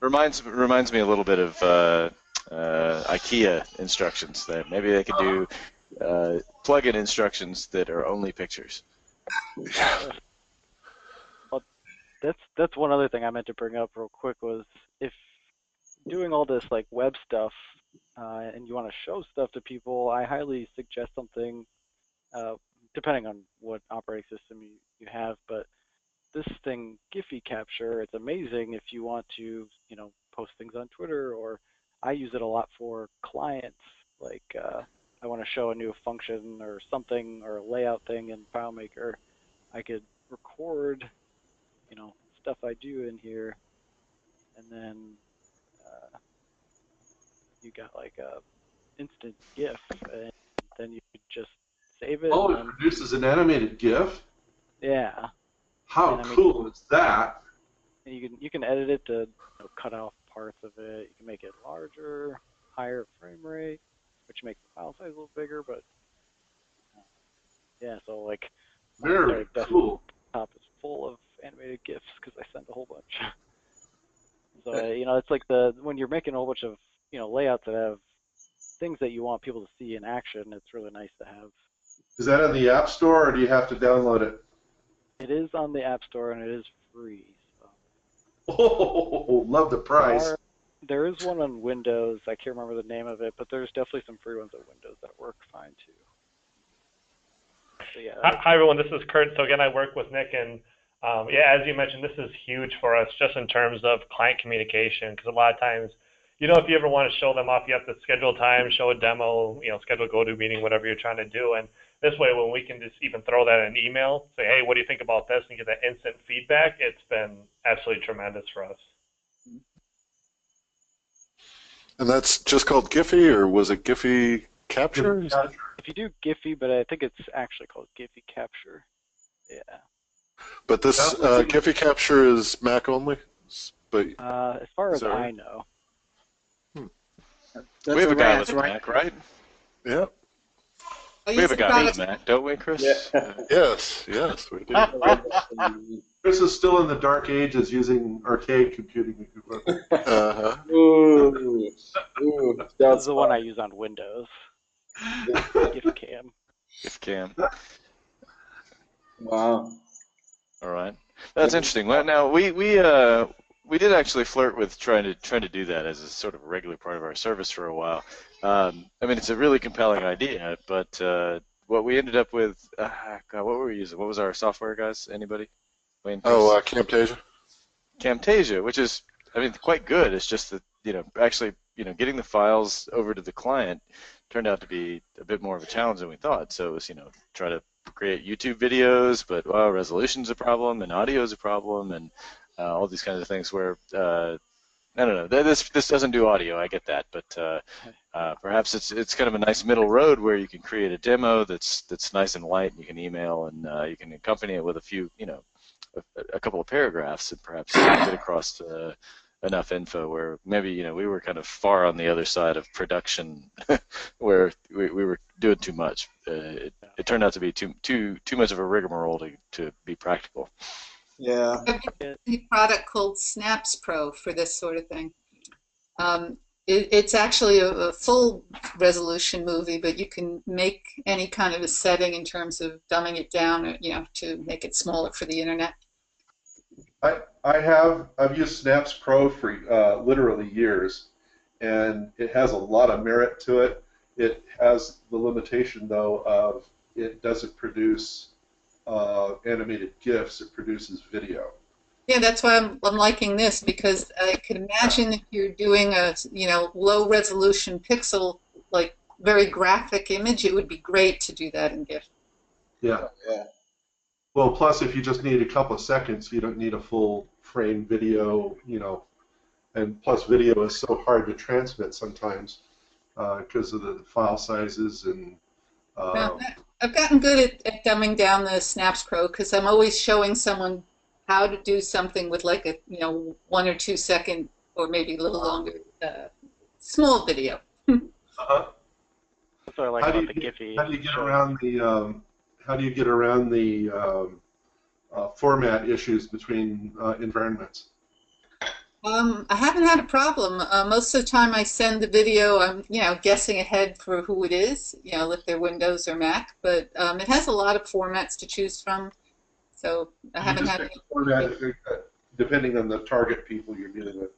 Reminds me a little bit of IKEA instructions. That maybe they could do plug-in instructions that are only pictures. Well, that's one other thing I meant to bring up real quick was if doing all this like web stuff and you want to show stuff to people, I highly suggest something depending on what operating system you have, but this thing, Giphy Capture, it's amazing if you want to, post things on Twitter, or I use it a lot for clients. Like I want to show a new function or something or a layout thing in FileMaker. I could record, stuff I do in here, and then you got like a instant GIF, and then you could just save it. Oh, it produces an animated GIF? Yeah. How cool is that? And you can edit it to cut off parts of it. You can make it larger, higher frame rate, which makes the file size a little bigger. But yeah, so like very cool. Top is full of animated GIFs because I sent a whole bunch. So it's like when you're making a whole bunch of layouts that have things that you want people to see in action. It's really nice to have. Is that in the App Store, or do you have to download it? It is on the App Store and it is free. So. Oh, love the price. There is one on Windows. I can't remember the name of it, but there's definitely some free ones on Windows that work fine too. So, yeah. Hi everyone, this is Kurt. So again, I work with Nick, and as you mentioned, this is huge for us just in terms of client communication, because a lot of times, if you ever want to show them off, you have to schedule time, show a demo, schedule a go-to meeting, whatever you're trying to do. And this way, when we can just even throw that in an email, say, hey, what do you think about this, and get that instant feedback, it's been absolutely tremendous for us. And that's just called Giphy, or was it Giphy Capture? if you do Giphy, but I think it's actually called Giphy Capture. Yeah. But this Giphy capture is Mac only. But As far is as that I right? know. That's We have a guy that's with a right. Mac, right? Yeah. I We have use a a guy with a product. Mac, don't we, Chris? Yeah. Yes. Yes, we do. Chris is still in the dark ages using arcade computing equipment. Uh-huh. Ooh. Ooh. This That's is the one I use on Windows. GIFCam. If can. wow. All right, that's interesting. Well, now we did actually flirt with trying to do that as a sort of a regular part of our service for a while. I mean, it's a really compelling idea, but what we ended up with, God, what were we using? What was our software, guys? Anybody? Wayne, Chris? Oh, Camtasia. Camtasia, which is, I mean, quite good. It's just that, actually, getting the files over to the client turned out to be a bit more of a challenge than we thought. So it was, try to create YouTube videos, but resolution's a problem and audio's a problem and all these kinds of things where, I don't know, this doesn't do audio, I get that, but perhaps it's kind of a nice middle road where you can create a demo that's nice and light and you can email and you can accompany it with a few, a couple of paragraphs and perhaps get across enough info where maybe we were kind of far on the other side of production where we were doing too much. It turned out to be too much of a rigmarole to be practical. Yeah. I have a product called Snaps Pro for this sort of thing. It's actually a full resolution movie, but you can make any kind of a setting in terms of dumbing it down, to make it smaller for the internet. I've used Snaps Pro for literally years, and it has a lot of merit to it. It has the limitation though of it doesn't produce animated GIFs. It produces video. Yeah, that's why I'm liking this because I can imagine if you're doing a low resolution pixel like very graphic image, it would be great to do that in GIF. Yeah. Yeah. Well, plus if you just need a couple of seconds, you don't need a full frame video, and plus video is so hard to transmit sometimes because of the file sizes and. Now, I've gotten good at dumbing down the Snaps Pro because I'm always showing someone how to do something with like a 1 or 2 second or maybe a little longer small video. Uh-huh. That's what I like about the Giphy. How do you get around the format issues between environments? I haven't had a problem. Most of the time I send the video, I'm, guessing ahead for who it is, if they're Windows or Mac, but it has a lot of formats to choose from, so I haven't had any. Format depending on the target people you're dealing with.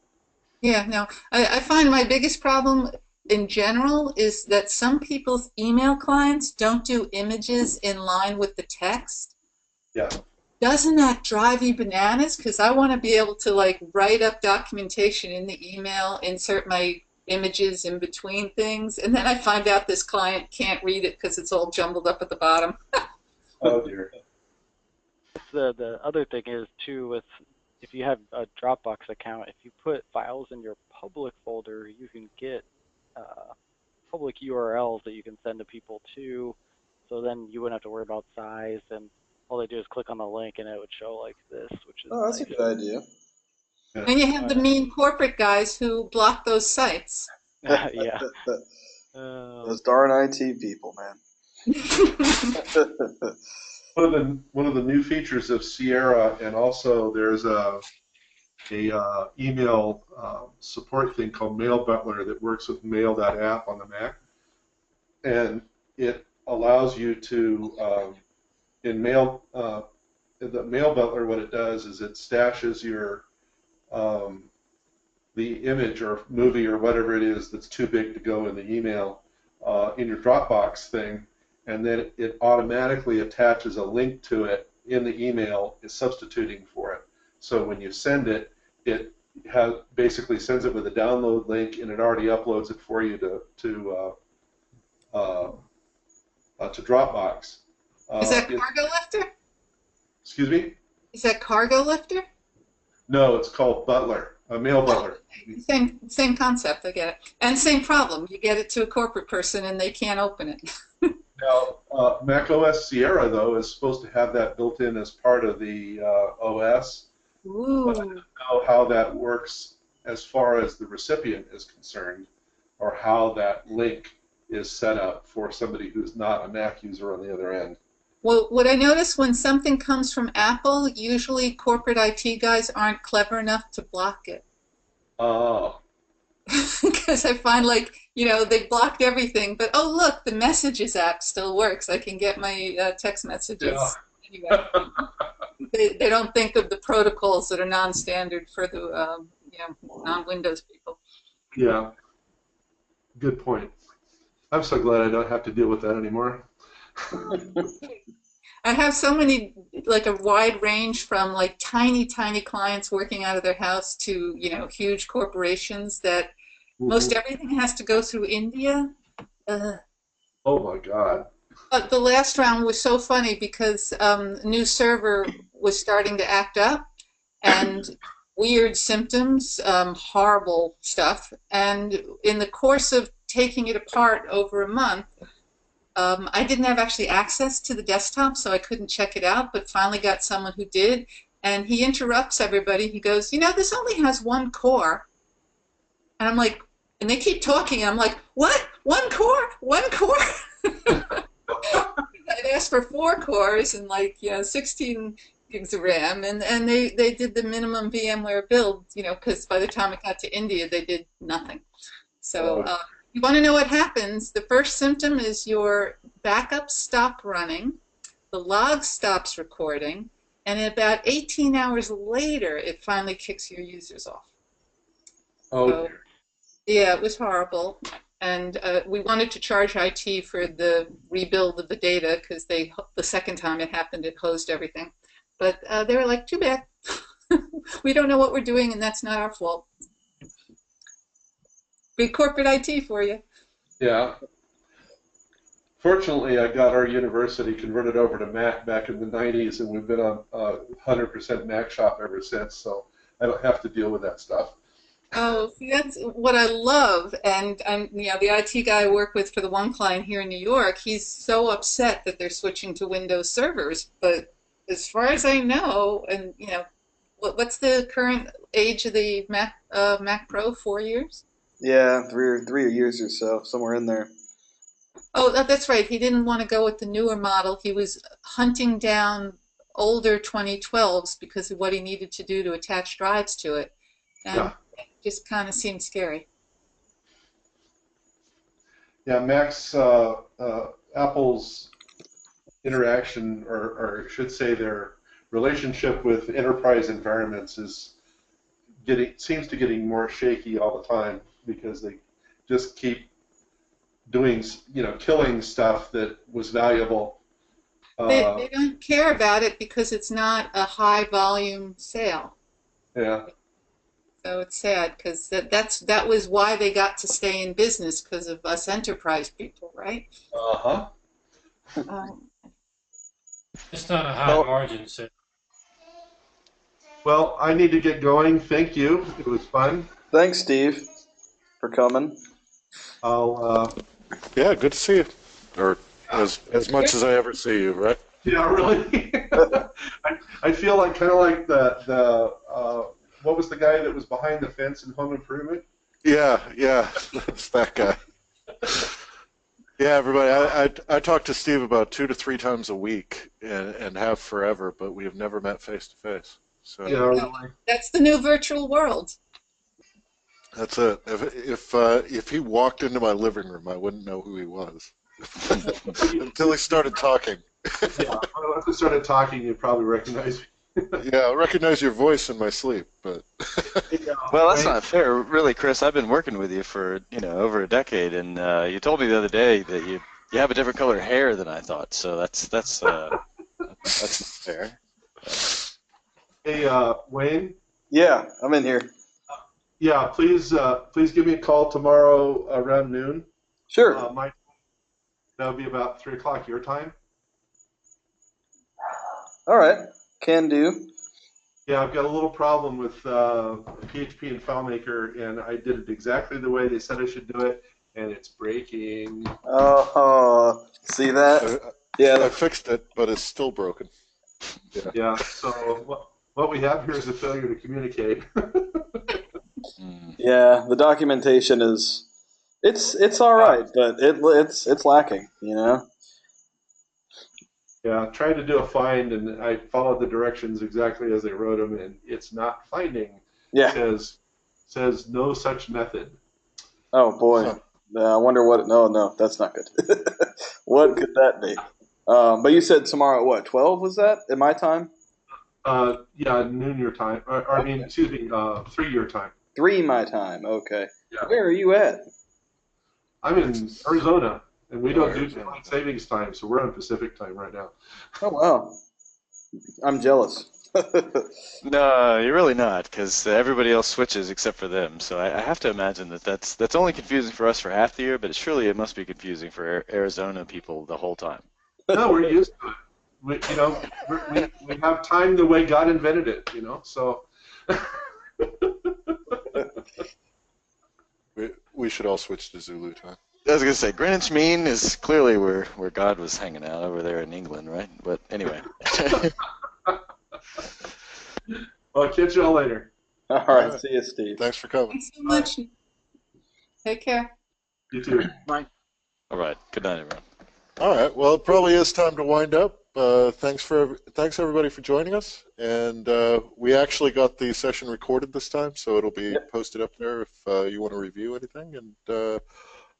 Yeah, no, I find my biggest problem in general is that some people's email clients don't do images in line with the text. Yeah. Doesn't that drive you bananas? Because I want to be able to write up documentation in the email, insert my images in between things, and then I find out this client can't read it because it's all jumbled up at the bottom. Oh dear. The other thing is too with if you have a Dropbox account, if you put files in your public folder, you can get public URLs that you can send to people too. So then you wouldn't have to worry about size, and all they do is click on the link and it would show like this, which is Oh, that's nice. a good idea. And you have the mean corporate guys who block those sites. Yeah. Those darn IT people, man. One of the new features of Sierra, and also there's a email support thing called Mail Butler that works with Mail.app on the Mac, and it allows you to in Mail the Mail Butler. What it does is it stashes your the image or movie or whatever it is that's too big to go in the email in your Dropbox thing, and then it automatically attaches a link to it in the email, is substituting for it. So when you send it, it basically sends it with a download link, and it already uploads it for you to Dropbox. Is that Cargo Lifter? Excuse me? Is that Cargo Lifter? No, it's called Butler, a Mail Butler. Same concept, I get it. And same problem. You get it to a corporate person and they can't open it. Now, Mac OS Sierra, though, is supposed to have that built in as part of the OS, but I don't Ooh. know how that works as far as the recipient is concerned, or how that link is set up for somebody who's not a Mac user on the other end. Well, what I notice when something comes from Apple, usually corporate IT guys aren't clever enough to block it. Oh, Because I find like, they blocked everything, but oh, look, the Messages app still works. I can get my text yeah. messages anyway. They don't think of the protocols that are non-standard for the non-Windows people. Yeah, good point. I'm so glad I don't have to deal with that anymore. I have so many, like a wide range from like tiny, tiny clients working out of their house to, huge corporations that most Mhm. everything has to go through India. Uh, Oh my God. but the last round was so funny because a new server was starting to act up and weird symptoms, horrible stuff. And in the course of taking it apart over a month, I didn't have actually access to the desktop, so I couldn't check it out, but finally got someone who did. And he interrupts everybody. He goes, this only has one core. And I'm like, and they keep talking. And I'm like, what? One core? One core? I'd asked for 4 cores and 16 gigs of RAM. And they did the minimum VMware build, because by the time it got to India, they did nothing. So Oh, you want to know what happens. The first symptom is your backups stop running, the log stops recording, and about 18 hours later, it finally kicks your users off. oh So, dear. yeah, it was horrible. And we wanted to charge IT for the rebuild of the data because the second time it happened, it closed everything. But they were like, too bad. We don't know what we're doing, and that's not our fault. Big corporate IT for you. Yeah. Fortunately, I got our university converted over to Mac back in the 90s, and we've been on 100% Mac shop ever since, so I don't have to deal with that stuff. Oh, see, that's what I love. And the IT guy I work with for the one client here in New York, he's so upset that they're switching to Windows servers. But as far as I know, and what's the current age of the Mac Pro? 4 years? Yeah, three years or so, somewhere in there. Oh, that's right. He didn't want to go with the newer model. He was hunting down older 2012s because of what he needed to do to attach drives to it. And Yeah. it just kind of seemed scary. Yeah, Mac's, Apple's interaction, or I should say their relationship with enterprise environments is seems to getting more shaky all the time because they just keep doing, killing stuff that was valuable. They don't care about it because it's not a high volume sale. Yeah. So it's sad because that was why they got to stay in business because of us enterprise people, right? Uh-huh. Um, It's not a high Well, margin sale. well, I need to get going. Thank you. It was fun. Thanks, Steve, for coming. I'll, Yeah, good to see you. Or as much as I ever see you, right? yeah, really. I feel like kind of like the what was the guy that was behind the fence in Home Improvement? Yeah, that's that guy. Yeah, everybody. I talk to Steve about 2 to 3 times a week and have forever, but we have never met face to face. So Yeah, really. that's the new virtual world. that's it. If he walked into my living room, I wouldn't know who he was until he started talking. Yeah, if we started talking, you'd probably recognize me. Yeah, I recognize your voice in my sleep, but Well, that's not fair, really, Chris. I've been working with you for over a decade, and you told me the other day that you have a different color hair than I thought. So that's not fair. Hey, Wayne. Yeah, I'm in here. Yeah, please give me a call tomorrow around noon. Sure. That'll be about 3 o'clock your time. All right. Can do. Yeah, I've got a little problem with PHP and FileMaker, and I did it exactly the way they said I should do it, and it's breaking. Oh, see that? I Yeah. fixed it, but it's still broken. Yeah. Yeah. So what we have here is a failure to communicate. Yeah. The documentation is it's all right, but it's lacking. You know. Yeah, I tried to do a find, and I followed the directions exactly as they wrote them, and it's not finding. Yeah. Says no such method. Oh boy. Huh. I wonder what. No, that's not good. What could that be? But you said tomorrow at what? 12 was that at my time? Yeah, noon your time. Or I mean, Okay. excuse me, 3 your time. 3 my time. Okay. Yeah. Where are you at? I'm in Arizona, and we don't do Arizona. daylight savings time, so we're on Pacific time right now. Oh wow. I'm jealous. No, you're really not, because everybody else switches except for them. So I have to imagine that that's only confusing for us for half the year, but surely it must be confusing for Arizona people the whole time. No, we're used to it. We have time the way God invented it, so. We should all switch to Zulu time. I was gonna say Greenwich Mean is clearly where God was hanging out over there in England, right? But anyway. I'll catch y'all later. All right. See you, Steve. Thanks for coming. Thanks so much. Take care. You too. Bye. All right. Good night, everyone. All right. Well, it probably is time to wind up. Thanks everybody for joining us. And we actually got the session recorded this time, so it'll be posted up there if you want to review anything. And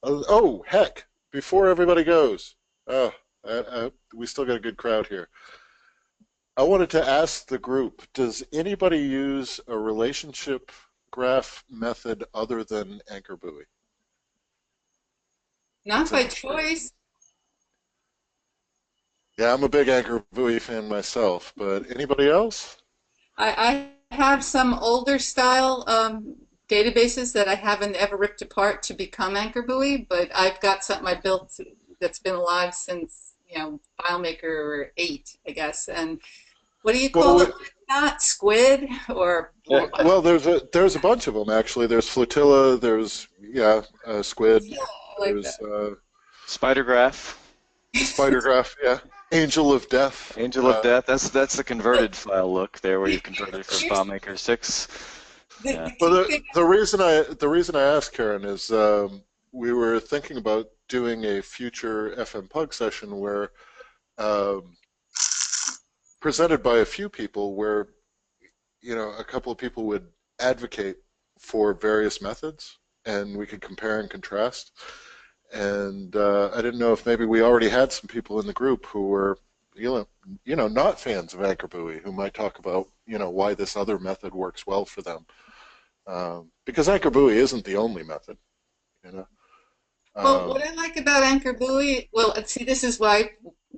oh, heck! Before everybody goes, we still got a good crowd here. I wanted to ask the group: does anybody use a relationship graph method other than anchor buoy? Not by choice. Yeah, I'm a big anchor buoy fan myself, but anybody else? I have some older style databases that I haven't ever ripped apart to become Anchor Buoy, but I've got something I built that's been alive since, FileMaker 8, I guess. And what do you call it? Not squid or Well, there's a bunch of them actually. There's flotilla. There's squid. There's Spider Graph. Spider Graph. Yeah. Angel of Death. Angel of Death. That's the converted file look there, where you converted from FileMaker 6. Yeah. Well, the reason I asked, Karen, is we were thinking about doing a future FMPUG session where presented by a few people, where a couple of people would advocate for various methods, and we could compare and contrast. And I didn't know if maybe we already had some people in the group who were, not fans of anchor buoy, who might talk about, why this other method works well for them. Because anchor buoy isn't the only method, Well, what I like about Anchor Buoy, well, see, this is why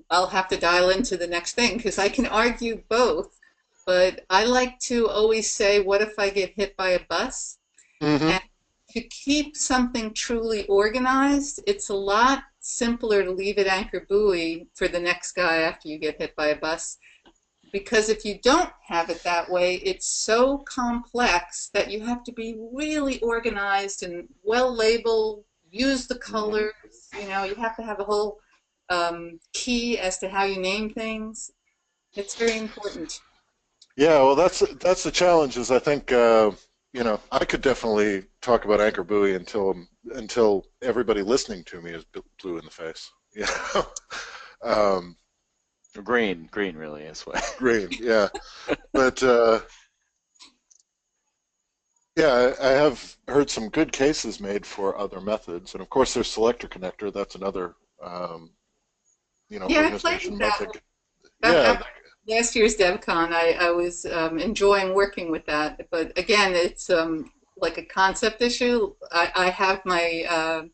I'll have to dial into the next thing, because I can argue both, but I like to always say, what if I get hit by a bus? Mm-hmm. And to keep something truly organized, it's a lot simpler to leave it Anchor Buoy for the next guy after you get hit by a bus. Because if you don't have it that way, it's so complex that you have to be really organized and well labeled, use the colors, you have to have a whole key as to how you name things. It's very important. Yeah, well, that's the challenge. Is I think I could definitely talk about anchor buoy until everybody listening to me is blue in the face. Green really is what. Green, yeah. But I have heard some good cases made for other methods, and of course there's selector connector. That's another organization method. Last year's DevCon, I was enjoying working with that, but again, it's like a concept issue. I have my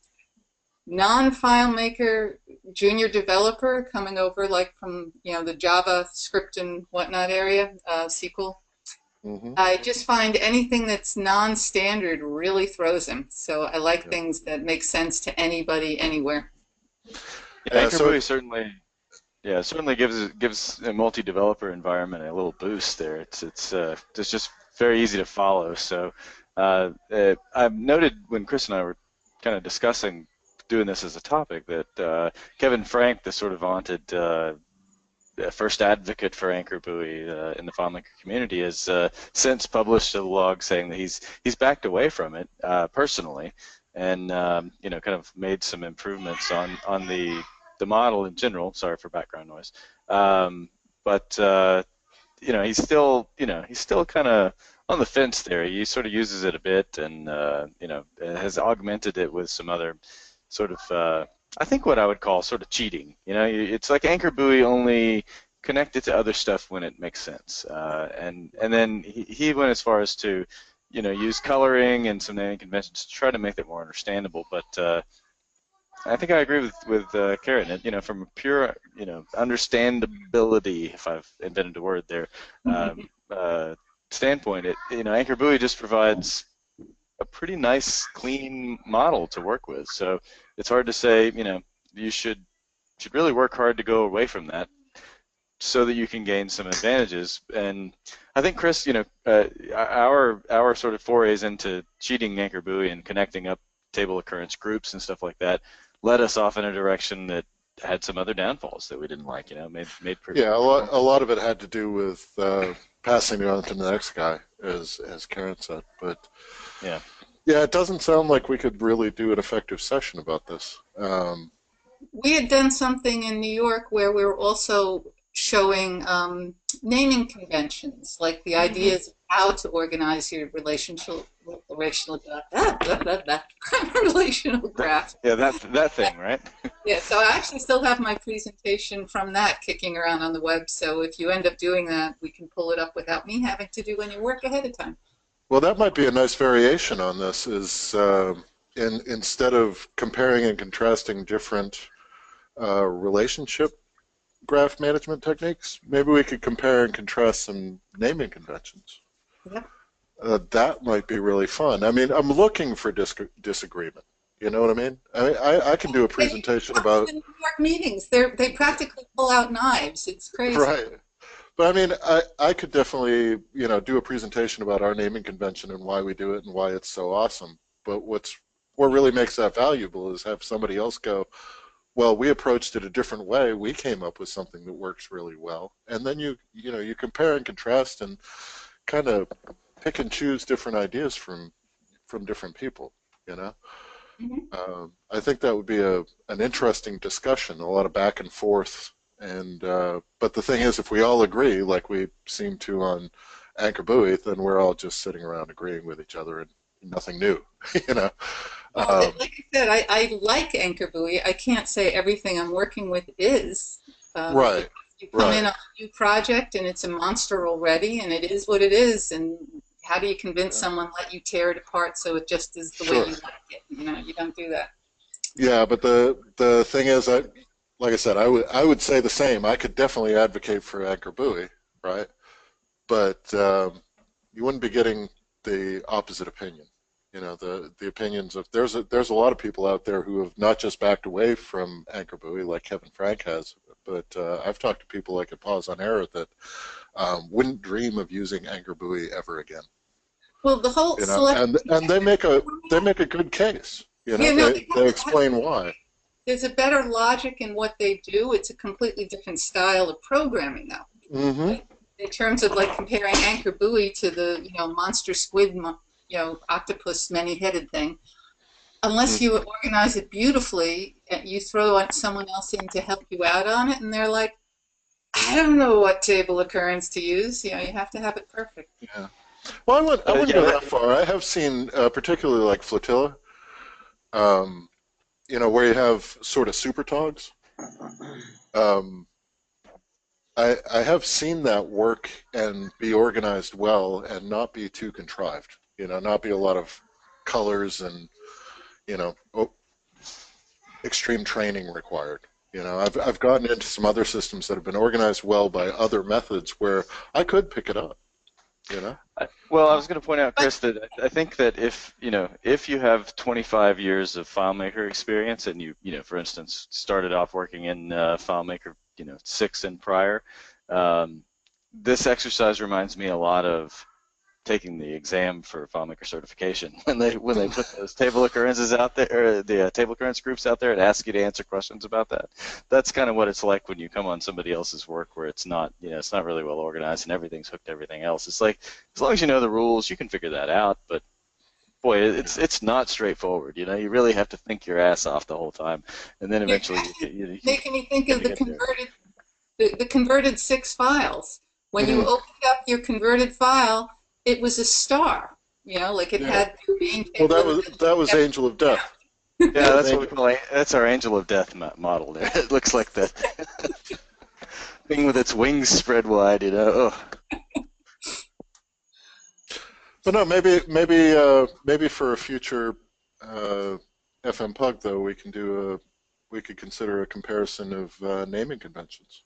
non-FileMaker junior developer coming over, like from the Java script and whatnot area, SQL. Mm-hmm. I just find anything that's non-standard really throws him. So I like things that make sense to anybody, anywhere. Anchor buoy certainly gives a multi-developer environment a little boost there. It's just very easy to follow. So I've noted when Chris and I were kind of discussing doing this as a topic that Kevin Frank, the sort of vaunted first advocate for Anchor Buoy in the FileMaker community, has since published a log saying that he's backed away from it personally, and kind of made some improvements on the model in general. Sorry for background noise, but he's still kind of on the fence there. He sort of uses it a bit, and has augmented it with some other sort of I think what I would call sort of cheating. It's like Anchor Buoy, only connected to other stuff when it makes sense. And then he went as far as to use coloring and some naming conventions to try to make it more understandable. But I think I agree with Karen. From a pure understandability, if I've invented a word there, standpoint, Anchor Buoy just provides a pretty nice, clean model to work with. So it's hard to say, you should really work hard to go away from that so that you can gain some advantages. And I think, Chris, our sort of forays into cheating Anchor Buoy and connecting up table occurrence groups and stuff like that led us off in a direction that had some other downfalls that we didn't like. Made pretty. Yeah, a lot of it had to do with passing it on to the next guy, as Karen said. But yeah, it doesn't sound like we could really do an effective session about this. We had done something in New York where we were also showing naming conventions, like the ideas of how to organize your relational graph. Yeah, that thing, right? Yeah, so I actually still have my presentation from that kicking around on the web. So if you end up doing that, we can pull it up without me having to do any work ahead of time. Well, that might be a nice variation on this. Is instead of comparing and contrasting different relationship graph management techniques, maybe we could compare and contrast some naming conventions. Yeah. That might be really fun. I mean, I'm looking for disagreement. You know what I mean? I can do a presentation about in New York meetings. They practically pull out knives. It's crazy. right. But I mean, I could definitely do a presentation about our naming convention and why we do it and why it's so awesome. But what really makes that valuable is have somebody else go, well, we approached it a different way. We came up with something that works really well, and then you compare and contrast and kind of pick and choose different ideas from different people. I think that would be an interesting discussion, a lot of back and forth. And but the thing is, if we all agree, like we seem to on Anchor Buoy, then we're all just sitting around agreeing with each other and nothing new. Well, like I said, I like Anchor Buoy. I can't say everything I'm working with is. Right. You come in on a new project and it's a monster already, and it is what it is. And how do you convince someone let you tear it apart so it just is the way you like it? You don't do that. Yeah, but the thing is, like I said, I would say the same. I could definitely advocate for Anchor Buoy, right? But you wouldn't be getting the opposite opinion. The opinions of there's a lot of people out there who have not just backed away from Anchor Buoy like Kevin Frank has, but I've talked to people like at Pause on Error that wouldn't dream of using Anchor Buoy ever again. Well, the whole and they make a good case. They explain why. There's a better logic in what they do. It's a completely different style of programming now. Mm-hmm. In terms of like comparing Anchor Buoy to the monster squid, octopus many-headed thing, unless you organize it beautifully, you throw someone else in to help you out on it, and they're like, I don't know what table occurrence to use. You have to have it perfect. Yeah. Well, I wouldn't go that far. I have seen, particularly like Flotilla, where you have sort of super togs. I have seen that work and be organized well and not be too contrived. Not be a lot of colors and extreme training required. I've gotten into some other systems that have been organized well by other methods where I could pick it up. Well, I was going to point out, Chris, that I think that if you have 25 years of FileMaker experience and you for instance started off working in FileMaker 6 and prior, this exercise reminds me a lot of taking the exam for FileMaker certification when they put those table occurrences out there, or the table occurrence groups out there, and ask you to answer questions about that. That's kind of what it's like when you come on somebody else's work where it's not, it's not really well organized and everything's hooked to everything else. It's like, as long as you know the rules, you can figure that out, but boy, it's not straightforward. You really have to think your ass off the whole time, and then eventually Making me think of you get there. the converted 6 files. When you opened up your converted file, it was a star. Like it had the main Well, table. that was Angel of Death. Yeah, that's what we call that's our Angel of Death model there. It looks like that thing with its wings spread wide, Ugh. But no, maybe for a future FMPUG though, we could consider a comparison of naming conventions.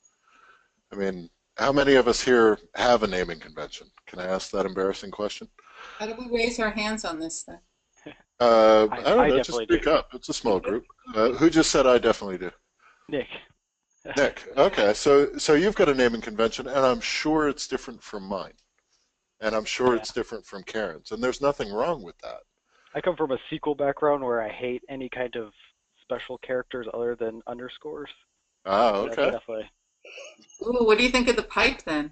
I mean, how many of us here have a naming convention? Can I ask that embarrassing question? How do we raise our hands on this thing? I don't know. Just definitely speak up. It's a small group. Who just said I definitely do? Nick. Nick. Okay, so you've got a naming convention, and I'm sure it's different from mine, and I'm sure it's different from Karen's, and there's nothing wrong with that. I come from a SQL background where I hate any kind of special characters other than underscores. Ah, okay. Definitely. Ooh, what do you think of the pipe then?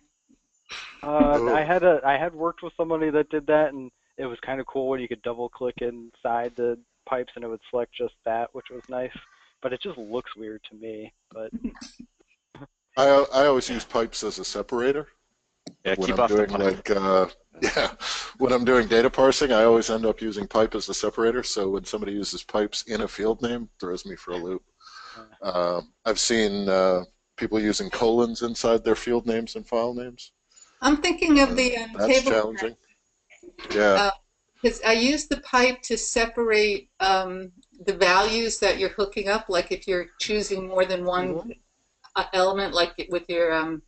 I had worked with somebody that did that, and it was kind of cool when you could double click inside the pipes and it would select just that, which was nice. But it just looks weird to me. But I always use pipes as a separator. Yeah, when keep I'm off the doing pipe. when I'm doing data parsing, I always end up using pipe as a separator. So when somebody uses pipes in a field name, it throws me for a loop. I've seen people using colons inside their field names and file names. I'm thinking of the That's table. challenging. Yeah. Because I use the pipe to separate the values that you're hooking up. Like if you're choosing more than one element, like with your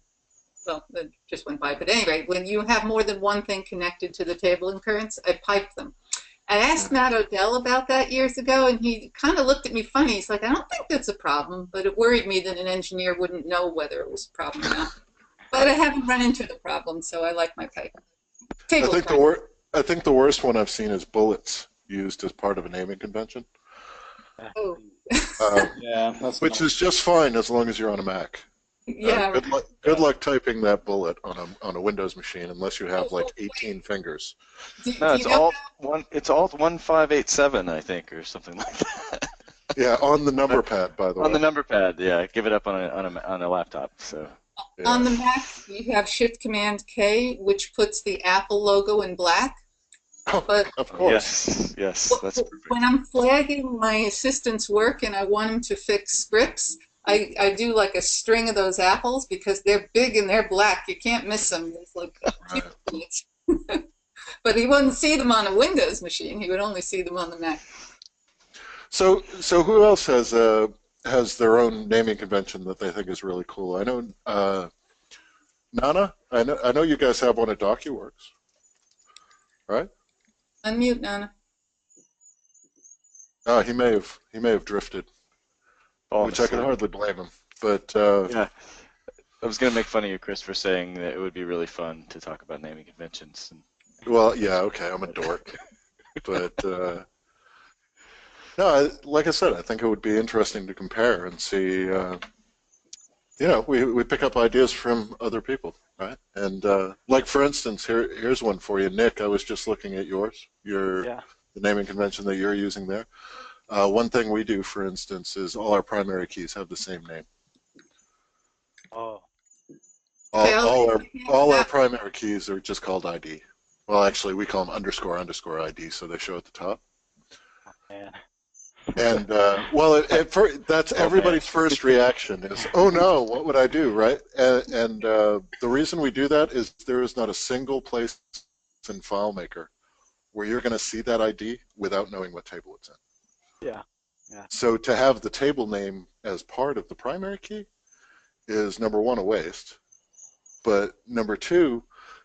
well, it just went by. But anyway, when you have more than one thing connected to the table occurrence, I pipe them. I asked Matt Odell about that years ago, and he kind of looked at me funny. He's like, I don't think that's a problem, but it worried me that an engineer wouldn't know whether it was a problem or not. But I haven't run into the problem, so I like my pipe. I think the worst one I've seen is bullets used as part of a naming convention. Oh. Yeah, that's which is just fine as long as you're on a Mac. Yeah. Good luck typing that bullet on a Windows machine unless you have like 18 fingers. No, it's Alt 1587, I think, or something like that. Yeah, on the number pad, by the way. On the number pad, yeah. Give it up on a laptop. So. Yeah. On the Mac, you have Shift Command K, which puts the Apple logo in black. But of course. Yes, that's perfect. When I'm flagging my assistant's work and I want him to fix scripts, I do like a string of those apples because they're big and they're black. You can't miss them. It's like but he wouldn't see them on a Windows machine. He would only see them on the Mac. So who else has their own naming convention that they think is really cool? I know Nana. I know you guys have one at DocuWorks, right? Unmute, Nana. He may have drifted, which I can hardly blame him. But yeah, I was going to make fun of you, Chris, for saying that it would be really fun to talk about naming conventions. Well, yeah, okay, I'm a dork, but no, like I said, I think it would be interesting to compare and see. We pick up ideas from other people, right? And like for instance, here's one for you, Nick. I was just looking at yours, the naming convention that you're using there. One thing we do, for instance, is all our primary keys have the same name. Oh. All our primary keys are just called ID. Well, actually, we call them _ ID, so they show at the top. Oh, man. And that's everybody's first reaction is, oh no, what would I do, right? And the reason we do that is there is not a single place in FileMaker where you're going to see that ID without knowing what table it's in. Yeah. So to have the table name as part of the primary key is number one, a waste, but number two,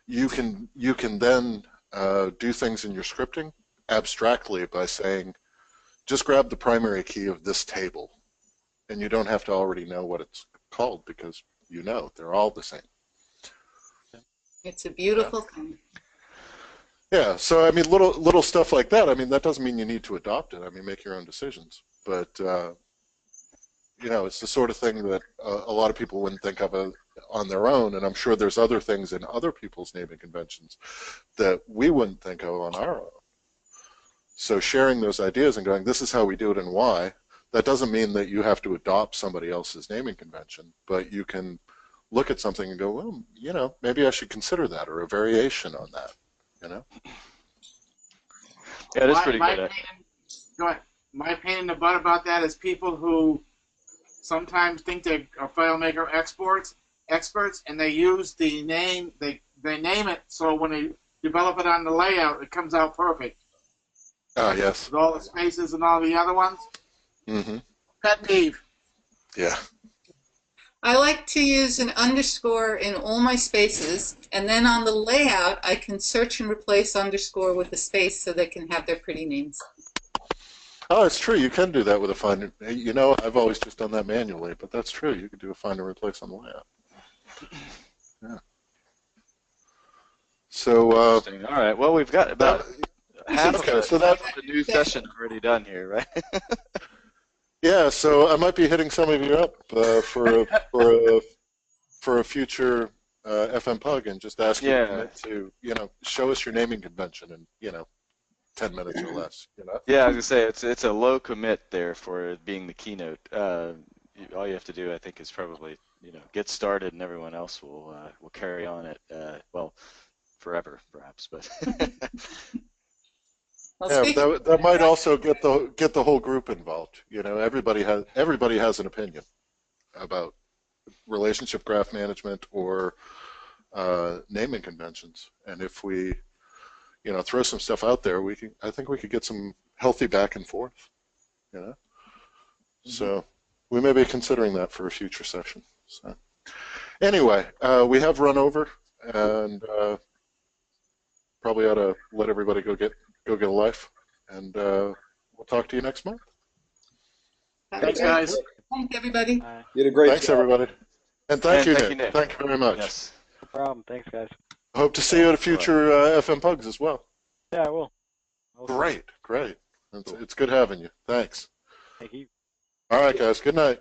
you can then do things in your scripting abstractly by saying, just grab the primary key of this table, and you don't have to already know what it's called because they're all the same. It's a beautiful thing. Yeah, so I mean, little stuff like that. I mean, that doesn't mean you need to adopt it. I mean, make your own decisions. But you know, it's the sort of thing that a lot of people wouldn't think of on their own, and I'm sure there's other things in other people's naming conventions that we wouldn't think of on our own. So sharing those ideas and going, this is how we do it and why, that doesn't mean that you have to adopt somebody else's naming convention, but you can look at something and go, well, you know, maybe I should consider that or a variation on that, you know? Yeah, that's pretty my good. pain, go ahead. My pain in the butt about that is people who sometimes think they are FileMaker experts, and they use the name, they name it so when they develop it on the layout, it comes out perfect. Ah, yes. With all the spaces and all the other ones. Mm-hmm. Pet peeve. Yeah. I like to use an underscore in all my spaces, and then on the layout, I can search and replace underscore with a space so they can have their pretty names. Oh, it's true. You can do that with a find. You know, I've always just done that manually, but that's true. You could do a find and replace on the layout. Yeah. So, Interesting. All right. Well, we've got about half of the new session already done here, right? Yeah. So I might be hitting some of you up for a future FMPUG and just ask you to commit to, you know, show us your naming convention in, you know, 10 minutes or less. You know. Yeah, I was gonna say it's a low commit there for being the keynote. All you have to do, I think, is probably get started, and everyone else will carry on it. Well, forever perhaps, but. Well, yeah, that might also get the whole group involved. You know, everybody has an opinion about relationship graph management or naming conventions, and if we, you know, throw some stuff out there, I think we could get some healthy back and forth. You know, so we may be considering that for a future session. So anyway, we have run over, and probably ought to let everybody go get a life, and we'll talk to you next month. Thanks, guys. Thanks, everybody. You did a great Thanks, job. everybody. And thank you, Nick. Thank you very much. Yes. No problem. Thanks, guys. Hope to see you at a future FMPUGs as well. Yeah, I will. Great. It's good having you. Thanks. Thank you. All right, guys. Good night.